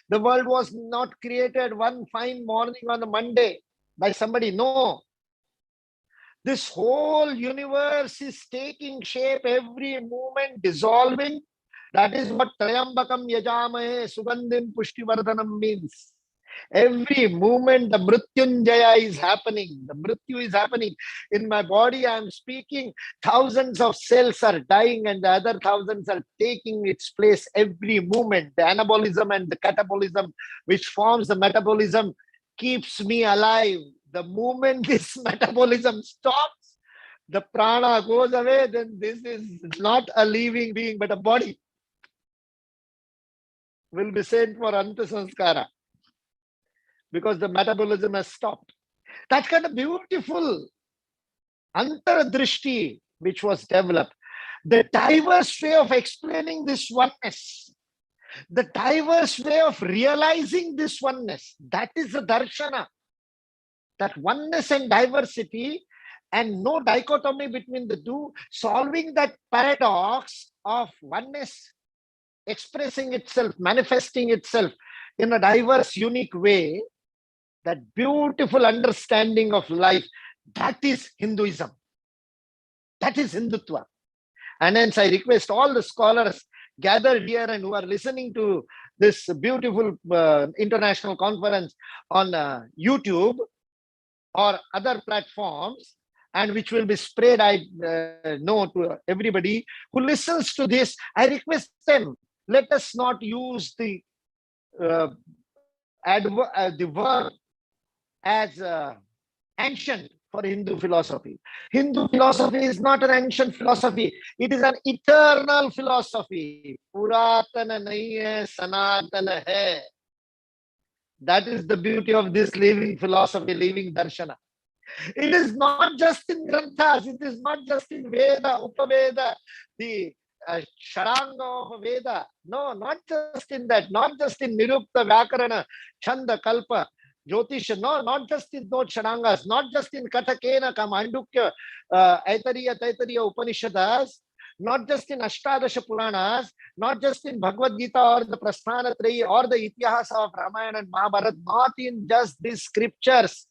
The world was not created one fine morning on a Monday by somebody. No. This whole universe is taking shape every moment, dissolving. That is what Trayambakam Yajamahe Sugandhim Pushtivardhanam means. Every moment the Mrityunjaya is happening. The Mrityu is happening. In my body I am speaking. Thousands of cells are dying and the other thousands are taking its place every moment. The anabolism and the catabolism which forms the metabolism keeps me alive. The moment this metabolism stops, the prana goes away, then this is not a living being but a body. Will be sent for Antasanskara because the metabolism has stopped. That kind of beautiful Antaradrishti which was developed. The diverse way of explaining this oneness, the diverse way of realizing this oneness, that is the darshana. That oneness and diversity and no dichotomy between the two, solving that paradox of oneness expressing itself, manifesting itself in a diverse, unique way, that beautiful understanding of life, that is Hinduism. That is Hindutva. And hence I request all the scholars gathered here and who are listening to this beautiful international conference on YouTube or other platforms, and which will be spread, I know, to everybody who listens to this, I request them, let us not use the word as ancient for Hindu philosophy. Hindu philosophy is not an ancient philosophy. It is an eternal philosophy. Puratana nahi hai, sanatana hai. That is the beauty of this living philosophy, living darshana. It is not just in Granthas, it is not just in Veda, Upaveda, the Sharanga of Veda. No, not just in that, not just in Nirupta, Vyakarana, Chanda, Kalpa, Jyotisha. No, not just in those Sharangas, not just in Katakena, Kamandukya, Aitariya Upanishadas, not just in Ashtadasha Puranas, not just in Bhagavad Gita or the Prasthana Trayi or the Itihasa of Ramayana and Mahabharata, not in just these scriptures.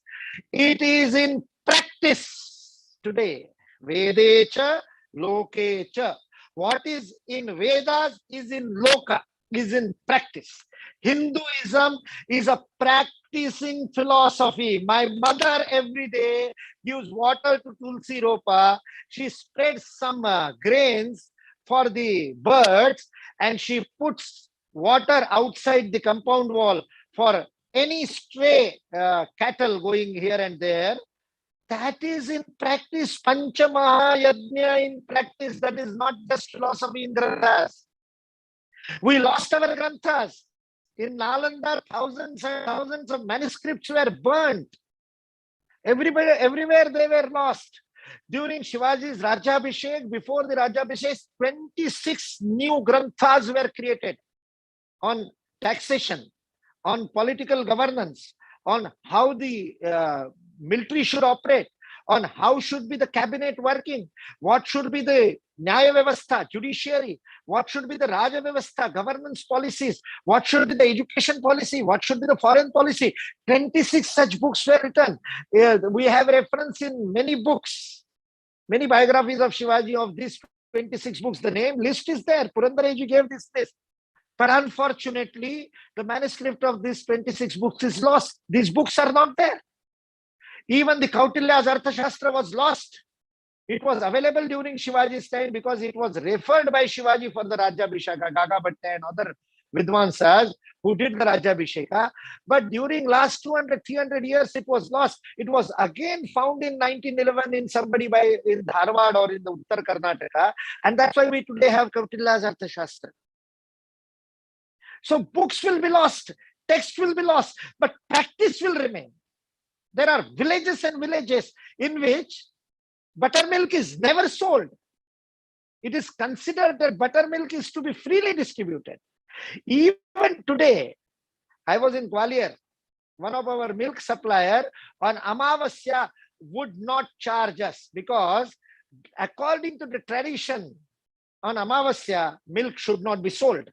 It is in practice today. Vedecha, Lokecha. What is in Vedas is in Loka, is in practice. Hinduism is a practicing philosophy. My mother every day gives water to Tulsi Ropa. She spreads some grains for the birds and she puts water outside the compound wall for any stray cattle going here and there. That is in practice, Panchamaha Yajna in practice. That is not just philosophy in Granthas. We lost our Granthas. In Nalanda, thousands and thousands of manuscripts were burnt. Everybody, everywhere they were lost. During Shivaji's Rajabhishek, before the Rajabhishek, 26 new Granthas were created on taxation, on political governance, on how the military should operate, on how should be the cabinet working, what should be the Nyaya Vyavastha, judiciary, what should be the Raja Vyavastha, governance policies, what should be the education policy, what should be the foreign policy. 26 such books were written. We have reference in many books, many biographies of Shivaji of these 26 books. The name list is there. Purandareji gave this list. But unfortunately, the manuscript of these 26 books is lost. These books are not there. Even the Kautilya's Arthashastra was lost. It was available during Shivaji's time because it was referred by Shivaji for the Rajyabhisheka, Gaga Bhatta and other Vidwansas who did the Rajyabhisheka. But during last 200, 300 years, it was lost. It was again found in 1911 in somebody in Dharwad or in the Uttar Karnataka. And that's why we today have Kautilya's Arthashastra. So books will be lost, text will be lost, but practice will remain. There are villages and villages in which buttermilk is never sold. It is considered that buttermilk is to be freely distributed. Even today, I was in Gwalior. One of our milk supplier on Amavasya would not charge us because according to the tradition on Amavasya, milk should not be sold.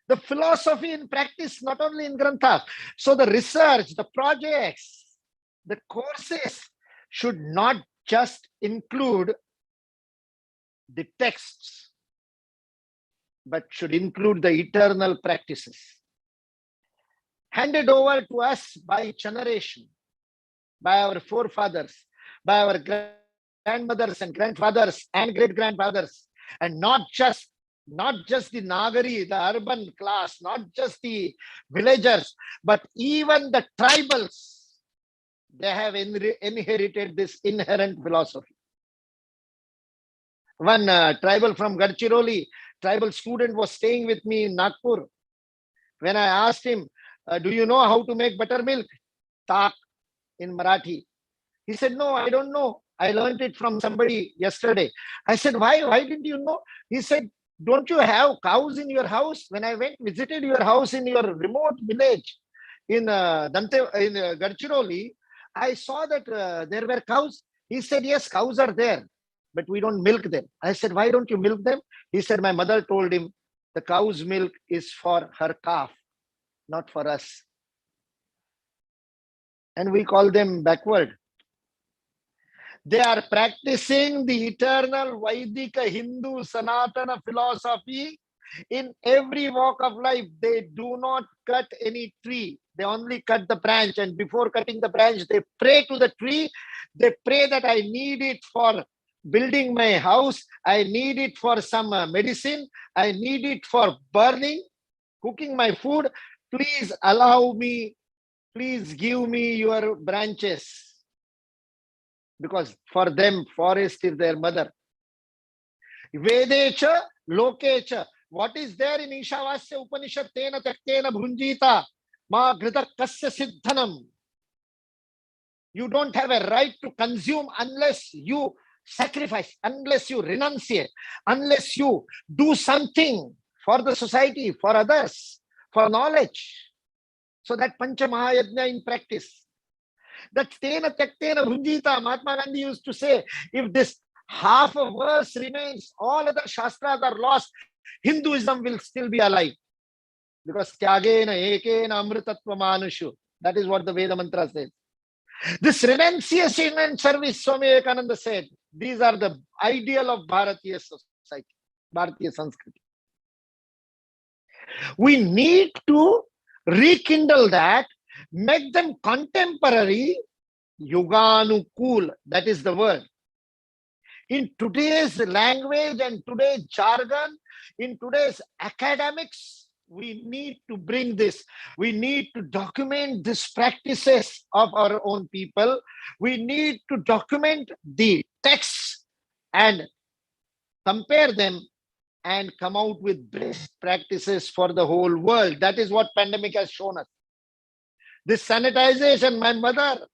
The philosophy in practice, not only in Granthas. So the research, the projects, the courses should not just include the texts, but should include the eternal practices handed over to us by generation, by our forefathers, by our grandmothers and grandfathers and great-grandfathers, and not just the Nagari, the urban class, not just the villagers, but even the tribals. They have inherited this inherent philosophy. One tribal from Gadchiroli, tribal student was staying with me in Nagpur. When I asked him, do you know how to make buttermilk? Tak in Marathi. He said, no, I don't know. I learned it from somebody yesterday. I said, why? Why didn't you know? He said, don't you have cows in your house? When I visited your house in your remote village in Gadchiroli, I saw that there were cows. He said, yes, cows are there, but we don't milk them. I said, why don't you milk them? He said, my mother told him, the cow's milk is for her calf, not for us. And we call them backward. They are practicing the eternal Vaidika Hindu Sanatana philosophy in every walk of life. They do not cut any tree. They only cut the branch. And before cutting the branch, they pray to the tree. They pray that I need it for building my house. I need it for some medicine. I need it for burning, cooking my food. Please allow me. Please give me your branches. Because for them, forest is their mother. Vedecha, Lokecha. What is there in Ishavasya Upanishad? Tena taktena bhunjita ma grita kasya siddhanam. You don't have a right to consume unless you sacrifice, unless you renunciate, unless you do something for the society, for others, for knowledge. So that Pancha Mahayajna in practice. That tena taktena bhunjita, Mahatma Gandhi used to say, if this half a verse remains, all other shastras are lost, Hinduism will still be alive. Because tyagena ekena amritatva manushu. That is what the Veda mantra says. This renunciation and service, Swami Vivekananda said, these are the ideal of Bharatiya society, Bharatiya Sanskriti. We need to rekindle that, make them contemporary, yuganukul, that is the word. In today's language and today's jargon, in today's academics, we need to bring this. We need to document these practices of our own people. We need to document the texts and compare them and come out with best practices for the whole world. That is what pandemic has shown us. This sanitization, my mother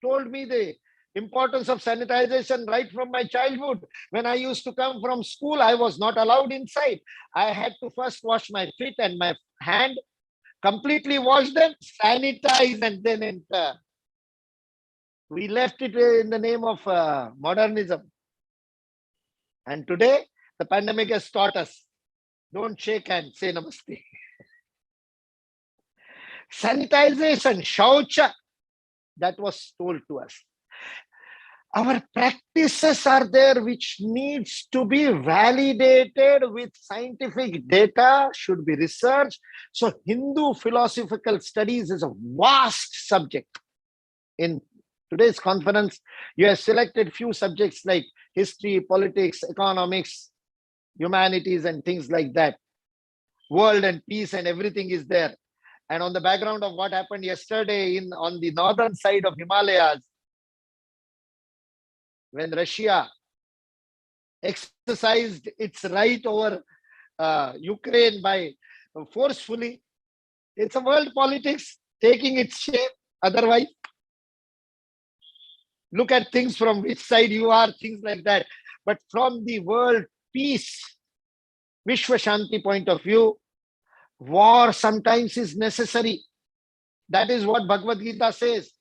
told me the importance of sanitization right from my childhood. When I used to come from school, I was not allowed inside. I had to first wash my feet and my hand, completely wash them, sanitize, and then enter. We left it in the name of modernism. And today, the pandemic has taught us, don't shake hands, say namaste. Sanitization, shaucha, that was told to us. Our practices are there which needs to be validated with scientific data, should be researched. So Hindu philosophical studies is a vast subject. In today's conference, you have selected few subjects like history, politics, economics, humanities, and things like that. World and peace and everything is there. And on the background of what happened yesterday on the northern side of Himalayas, when Russia exercised its right over Ukraine by forcefully, it's a world politics taking its shape. Otherwise, look at things from which side you are, things like that. But from the world peace, Vishwa Shanti point of view, war sometimes is necessary. That is what Bhagavad Gita says.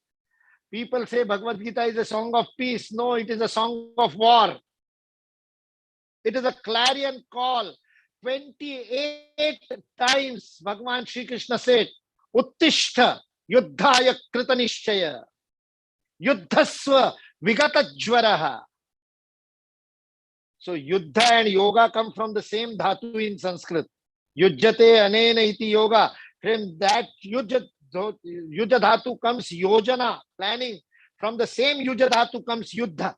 People say Bhagavad Gita is a song of peace. No, it is a song of war. It is a clarion call. 28 times Bhagavan Shri Krishna said, Uttishta yuddhaya krita nishchaya yuddhasva vigata jvaraha. So yuddha and yoga come from the same dhatu in Sanskrit. Yujjate anena iti yoga. From that yujja dhatu comes yojana, planning. From the same yujja dhatu comes yuddha.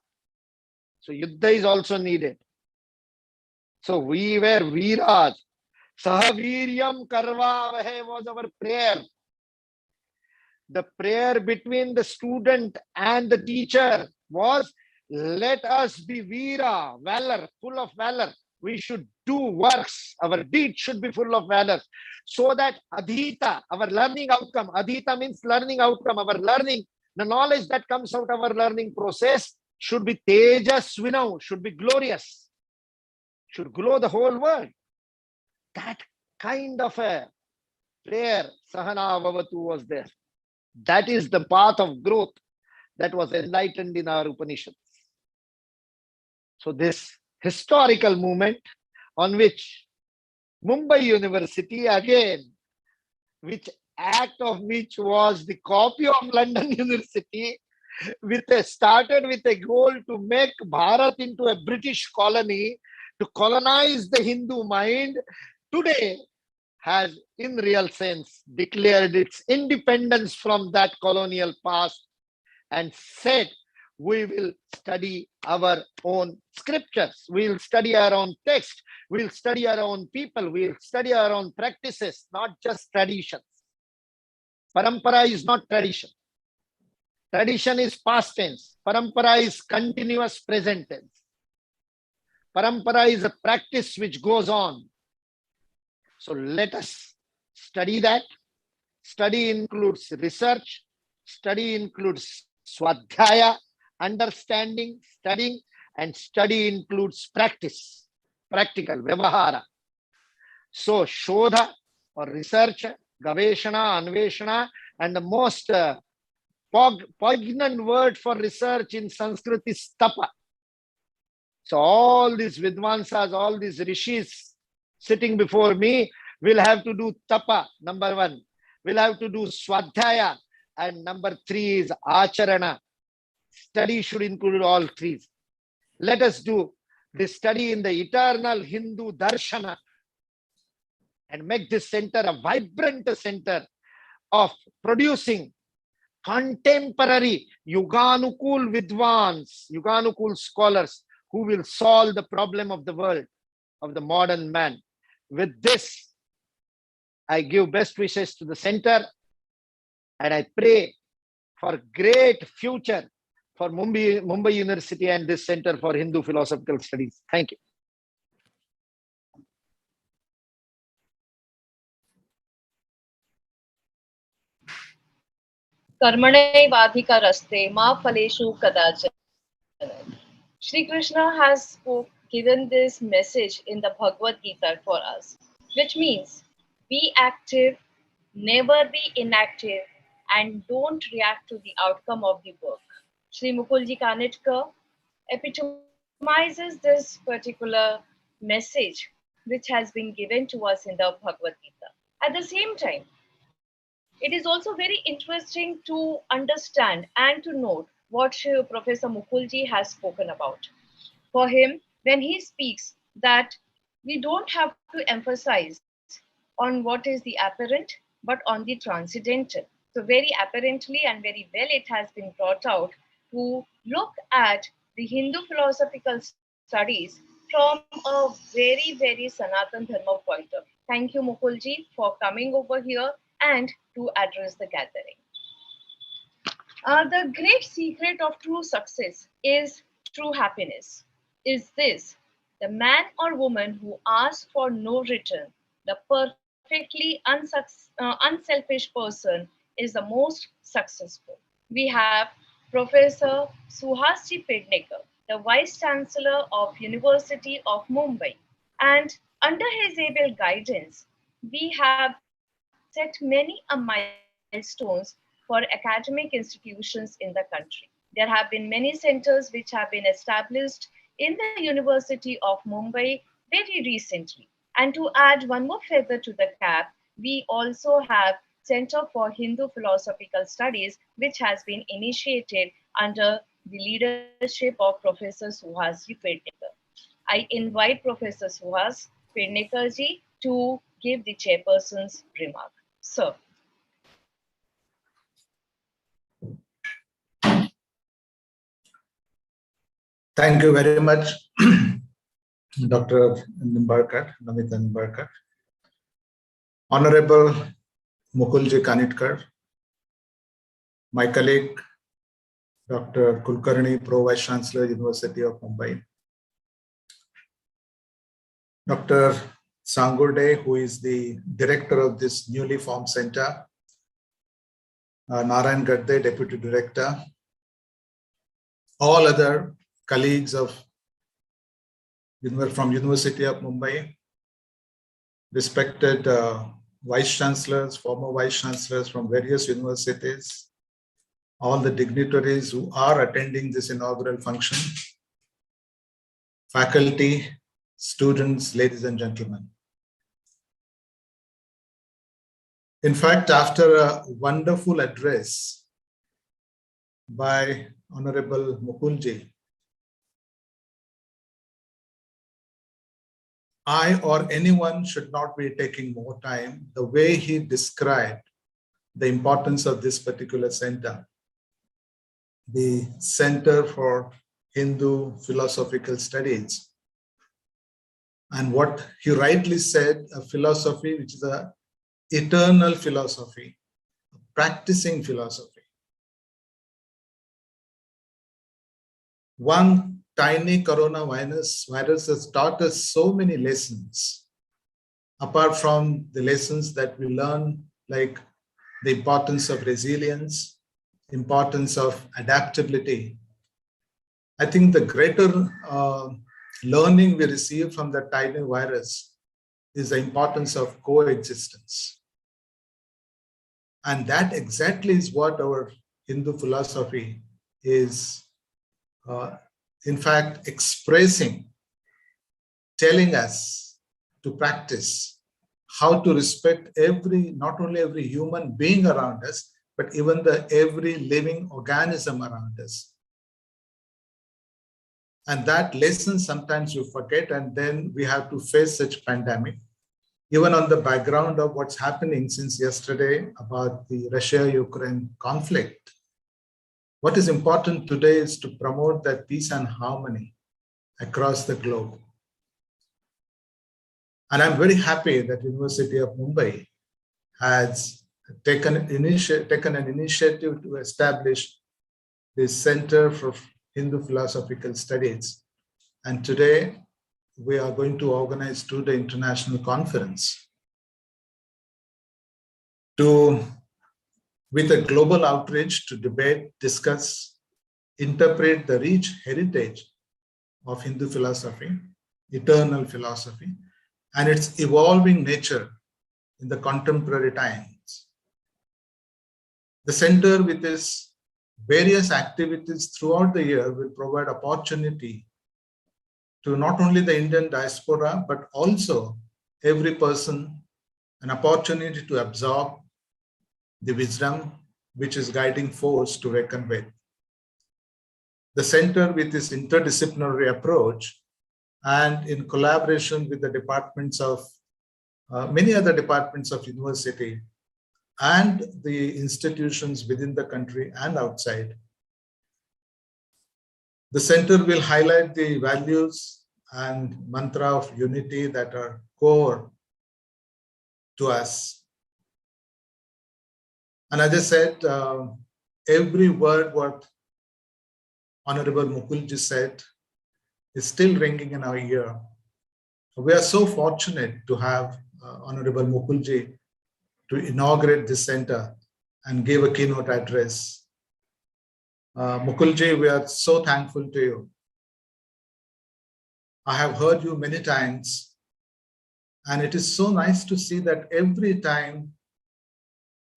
So yuddha is also needed. So we were Veeras. Sahaviryam Karvavahe was our prayer. The prayer between the student and the teacher was, let us be Veera, valor, full of valor. We should do works. Our deeds should be full of valor. So that Adhita, our learning outcome, Adhita means learning outcome, our learning, the knowledge that comes out of our learning process should be Tejasvinau, should be glorious, should glow the whole world. That kind of a prayer, Sahana Vavatu, was there. That is the path of growth that was enlightened in our Upanishads. So this historical movement on which Mumbai University, again, which act of which was the copy of London University, started with a goal to make Bharat into a British colony, to colonize the Hindu mind, today has in real sense declared its independence from that colonial past and said, we will study our own scriptures, we'll study our own text, we'll study our own people, we'll study our own practices, not just traditions. Parampara is not tradition. Tradition is past tense. Parampara is continuous present tense. Parampara is a practice which goes on. So let us study that. Study includes research. Study includes swadhyaya, understanding, studying, and study includes practice, practical, vyavahara. So shodha or research, gaveshana, anveshana, and the most poignant word for research in Sanskrit is tapa. So all these vidvansas, all these rishis sitting before me will have to do tapa, number one. We'll have to do swadhyaya, and number three is acharana. Study should include all three. Let us do this study in the eternal Hindu darshana and make this center a vibrant center of producing contemporary Yuganukul Vidwans, Yuganukul scholars who will solve the problem of the world, of the modern man. With this, I give best wishes to the center and I pray for great future for Mumbai University and this Center for Hindu Philosophical Studies. Thank you. Karmanevadhika raste ma phaleshu kadachana. Shri Krishna has given this message in the Bhagavad Gita for us, which means be active, never be inactive, and don't react to the outcome of the work. Shri Mukulji Kanitkar epitomizes this particular message which has been given to us in the Bhagavad Gita. At the same time, it is also very interesting to understand and to note what Professor Mukulji has spoken about. For him, when he speaks that we don't have to emphasize on what is the apparent, but on the transcendental. So very apparently and very well it has been brought out to look at the Hindu philosophical studies from a very Sanatan Dharma point of view. Thank you, Mukulji, for coming over here and to address the gathering. The great secret of true success is true happiness. Is this the man or woman who asks for no return, the perfectly unselfish person, is the most successful. We have Professor Suhasji Pednekar, the Vice Chancellor of University of Mumbai, and under his able guidance, we have set many milestones for academic institutions in the country. There have been many centers which have been established in the University of Mumbai very recently. And to add one more feather to the cap, we also have Center for Hindu Philosophical Studies, which has been initiated under the leadership of Professor Suhasji Pednekar. I invite Professor Suhas Pednekar to give the chairperson's remark. Sir. Thank you very much, Dr. Namita Nimbarkar. Honorable Mukulji Kanitkar, my colleague, Dr. Kulkarni, Pro Vice Chancellor, University of Mumbai. Dr. Sangurde, who is the director of this newly formed center. Narayan Gadde, Deputy Director. All other colleagues from University of Mumbai, respected vice chancellors, former vice chancellors from various universities, all the dignitaries who are attending this inaugural function, faculty, students, ladies and gentlemen. In fact, after a wonderful address by Honorable Mukulji, I or anyone should not be taking more time. The way he described the importance of this particular center, the Center for Hindu Philosophical Studies, and what he rightly said, a philosophy which is an eternal philosophy, a practicing philosophy. One tiny coronavirus has taught us so many lessons, apart from the lessons that we learn, like the importance of resilience, importance of adaptability. I think the greater learning we receive from the tiny virus is the importance of coexistence. And that exactly is what our Hindu philosophy is in fact expressing, telling us to practice how to respect not only every human being around us, but even every living organism around us. And that lesson sometimes you forget, and then we have to face such pandemic. Even on the background of what's happening since yesterday about the Russia-Ukraine conflict, what is important today is to promote that peace and harmony across the globe. And I'm very happy that University of Mumbai has taken an initiative to establish this Center for Hindu Philosophical Studies. And today we are going to organize the international conference with a global outreach to debate, discuss, interpret the rich heritage of Hindu philosophy, eternal philosophy, and its evolving nature in the contemporary times. The center, with its various activities throughout the year, will provide opportunity to not only the Indian diaspora, but also every person an opportunity to absorb the wisdom which is guiding force to reckon with. The center, with its interdisciplinary approach and in collaboration with the departments of many other departments of university and the institutions within the country and outside, the center will highlight the values and mantra of unity that are core to us. And as I said, every word what Honorable Mukulji said is still ringing in our ear. We are so fortunate to have Honorable Mukulji to inaugurate this center and give a keynote address. Mukulji, we are so thankful to you. I have heard you many times, and it is so nice to see that every time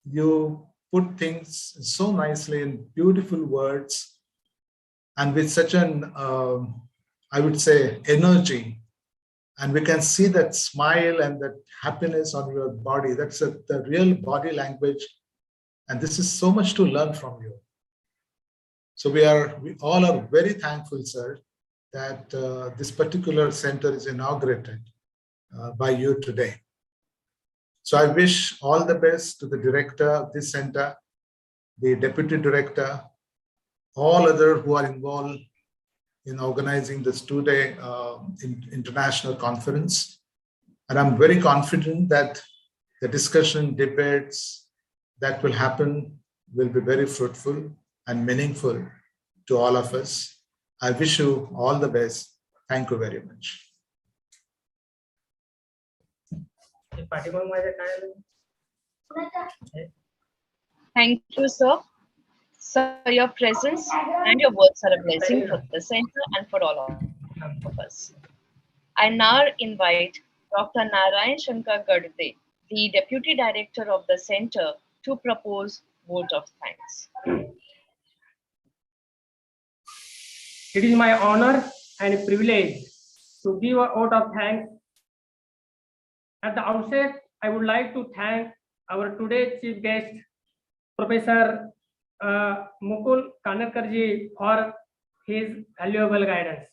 you put things so nicely in beautiful words and with such an, I would say, energy. And we can see that smile and that happiness on your body. That's the real body language. And this is so much to learn from you. So we all are very thankful, sir, that this particular center is inaugurated by you today. So I wish all the best to the director of this center, the deputy director, all other who are involved in organizing this two-day international conference. And I'm very confident that the discussion, debates that will happen will be very fruitful and meaningful to all of us. I wish you all the best. Thank you very much. Thank you, sir. Sir, your presence and your words are a blessing for the center and for all of us. I now invite Dr. Narayan Shankar Gadde, the Deputy Director of the Center, to propose vote of thanks. It is my honor and privilege to give a vote of thanks. At the outset, I would like to thank our today's chief guest, Professor Mukul Kanerkarji, for his valuable guidance.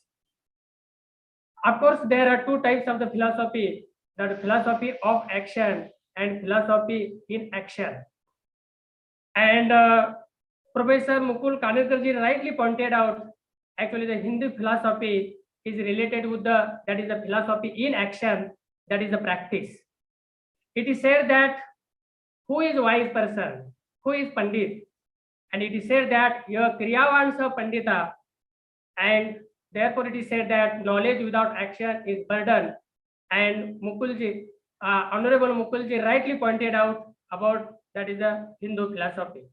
Of course, there are two types of the philosophy, that philosophy of action and philosophy in action. And Professor Mukul Kanerkarji rightly pointed out, actually the Hindu philosophy is related with that is the philosophy in action, that is the practice. It is said that who is wise person, who is Pandit, and it is said that your kriyavansa Pandita, and therefore it is said that knowledge without action is burden. And Mukulji, Honorable Mukulji rightly pointed out about that is the Hindu philosophy.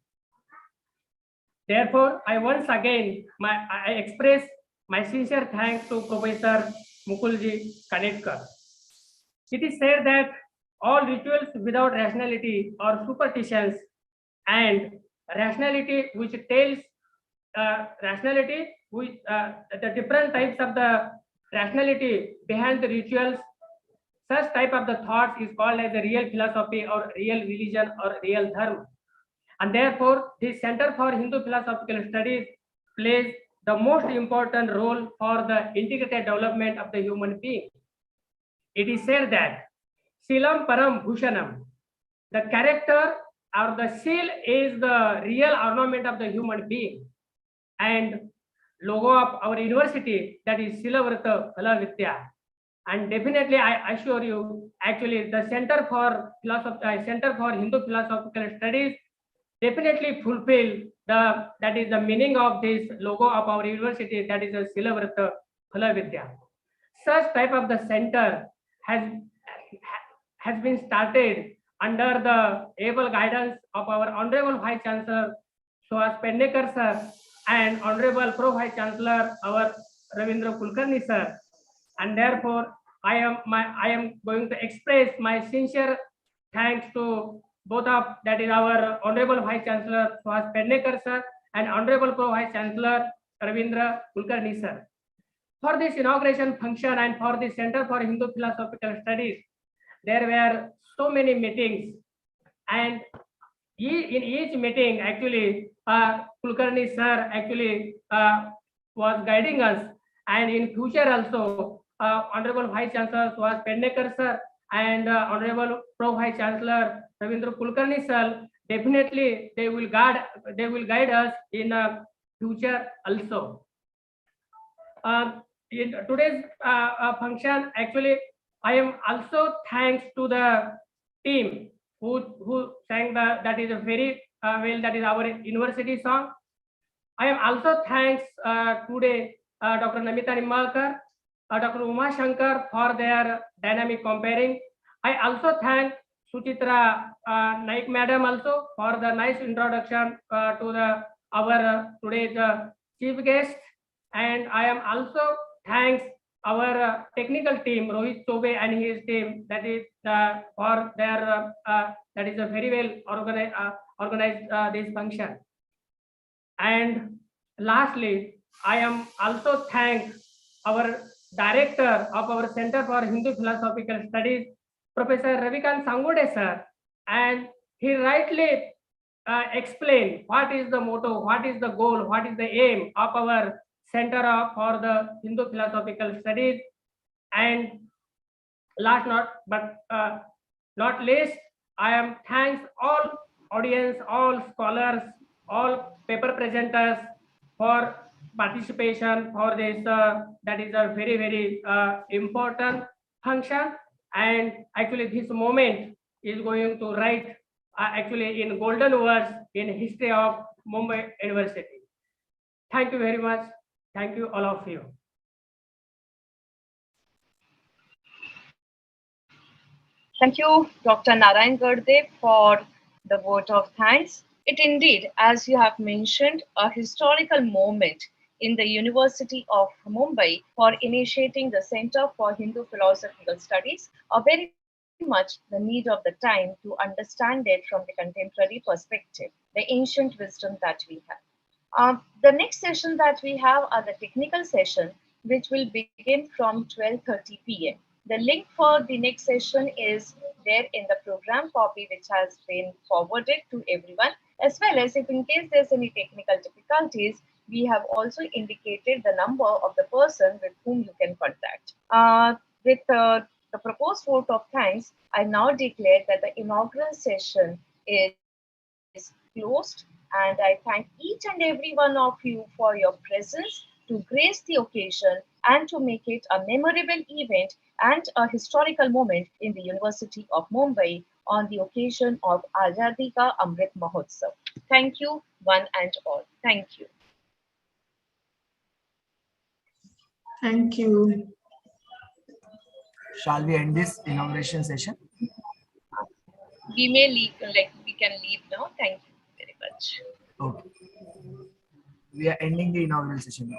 Therefore, I once again I express my sincere thanks to Professor Mukulji Kanetkar. It is said that all rituals without rationality are superstitions, and rationality which tells the different types of the rationality behind the rituals, such type of the thoughts is called as the real philosophy or real religion or real dharma. And therefore, the Center for Hindu Philosophical Studies plays the most important role for the integrated development of the human being. It is said that Silam Param Bhushanam, the character or the seal is the real ornament of the human being. And logo of our university, that is Silavrata Phala Vidya. And definitely, I assure you, actually, the Center for Hindu Philosophical Studies definitely fulfill that is the meaning of this logo of our university, that is a Silavrata Phala Vidya. Such type of the center has been started under the able guidance of our Honorable Vice Chancellor Suhas Pendekar sir and Honorable Pro Vice Chancellor our Ravindra Kulkarni sir. And therefore, I am going to express my sincere thanks to both of, that is our Honorable Vice Chancellor Suhas Pendekar sir and Honorable Pro Vice Chancellor Ravindra Kulkarni sir. For this inauguration function and for the Center for Hindu Philosophical Studies, there were so many meetings, and in each meeting, actually, Kulkarni sir actually was guiding us, and in future also, Honorable Vice Chancellor was Pendekar sir and Honorable Pro Vice Chancellor Ravindra Kulkarni sir, definitely they will guide us in future also. In today's function, actually, I am also thanks to the team who sang that is a very well, that is our university song. I am also thanks today Dr. Namita Nimmalkar, Dr. Uma Shankar for their dynamic comparing. I also thank Suchitra Naik Madam also for the nice introduction to our today's chief guest. And I am also thanks our technical team, Rohit Chobe and his team, that is for their that is a very well organized this function. And lastly, I am also thank our director of our Center for Hindu Philosophical Studies, Professor Ravikant Sangude sir, and he rightly explained what is the motto, what is the goal, what is the aim of our Center for the Hindu Philosophical Studies. And last not least, I am thanks all audience, all scholars, all paper presenters for participation for this that is a very important function. And actually this moment is going to write actually in golden words in history of Mumbai University. Thank you very much. Thank you all of you. Thank you, Dr. Narayan Gardev, for the vote of thanks. It indeed, as you have mentioned, a historical moment in the University of Mumbai for initiating the Center for Hindu Philosophical Studies, are very much the need of the time to understand it from the contemporary perspective, the ancient wisdom that we have. The next session that we have are the technical session, which will begin from 12:30 p.m. The link for the next session is there in the program copy, which has been forwarded to everyone, as well as if in case there's any technical difficulties, we have also indicated the number of the person with whom you can contact. With the proposed vote of thanks, I now declare that the inaugural session is closed, and I thank each and every one of you for your presence to grace the occasion and to make it a memorable event and a historical moment in the University of Mumbai on the occasion of Azadi Ka Amrit Mahotsav. Thank you, one and all. Thank you. Thank you. Shall we end this inauguration session? We may leave, we can leave now. Thank you very much. Okay. We are ending the inaugural session now.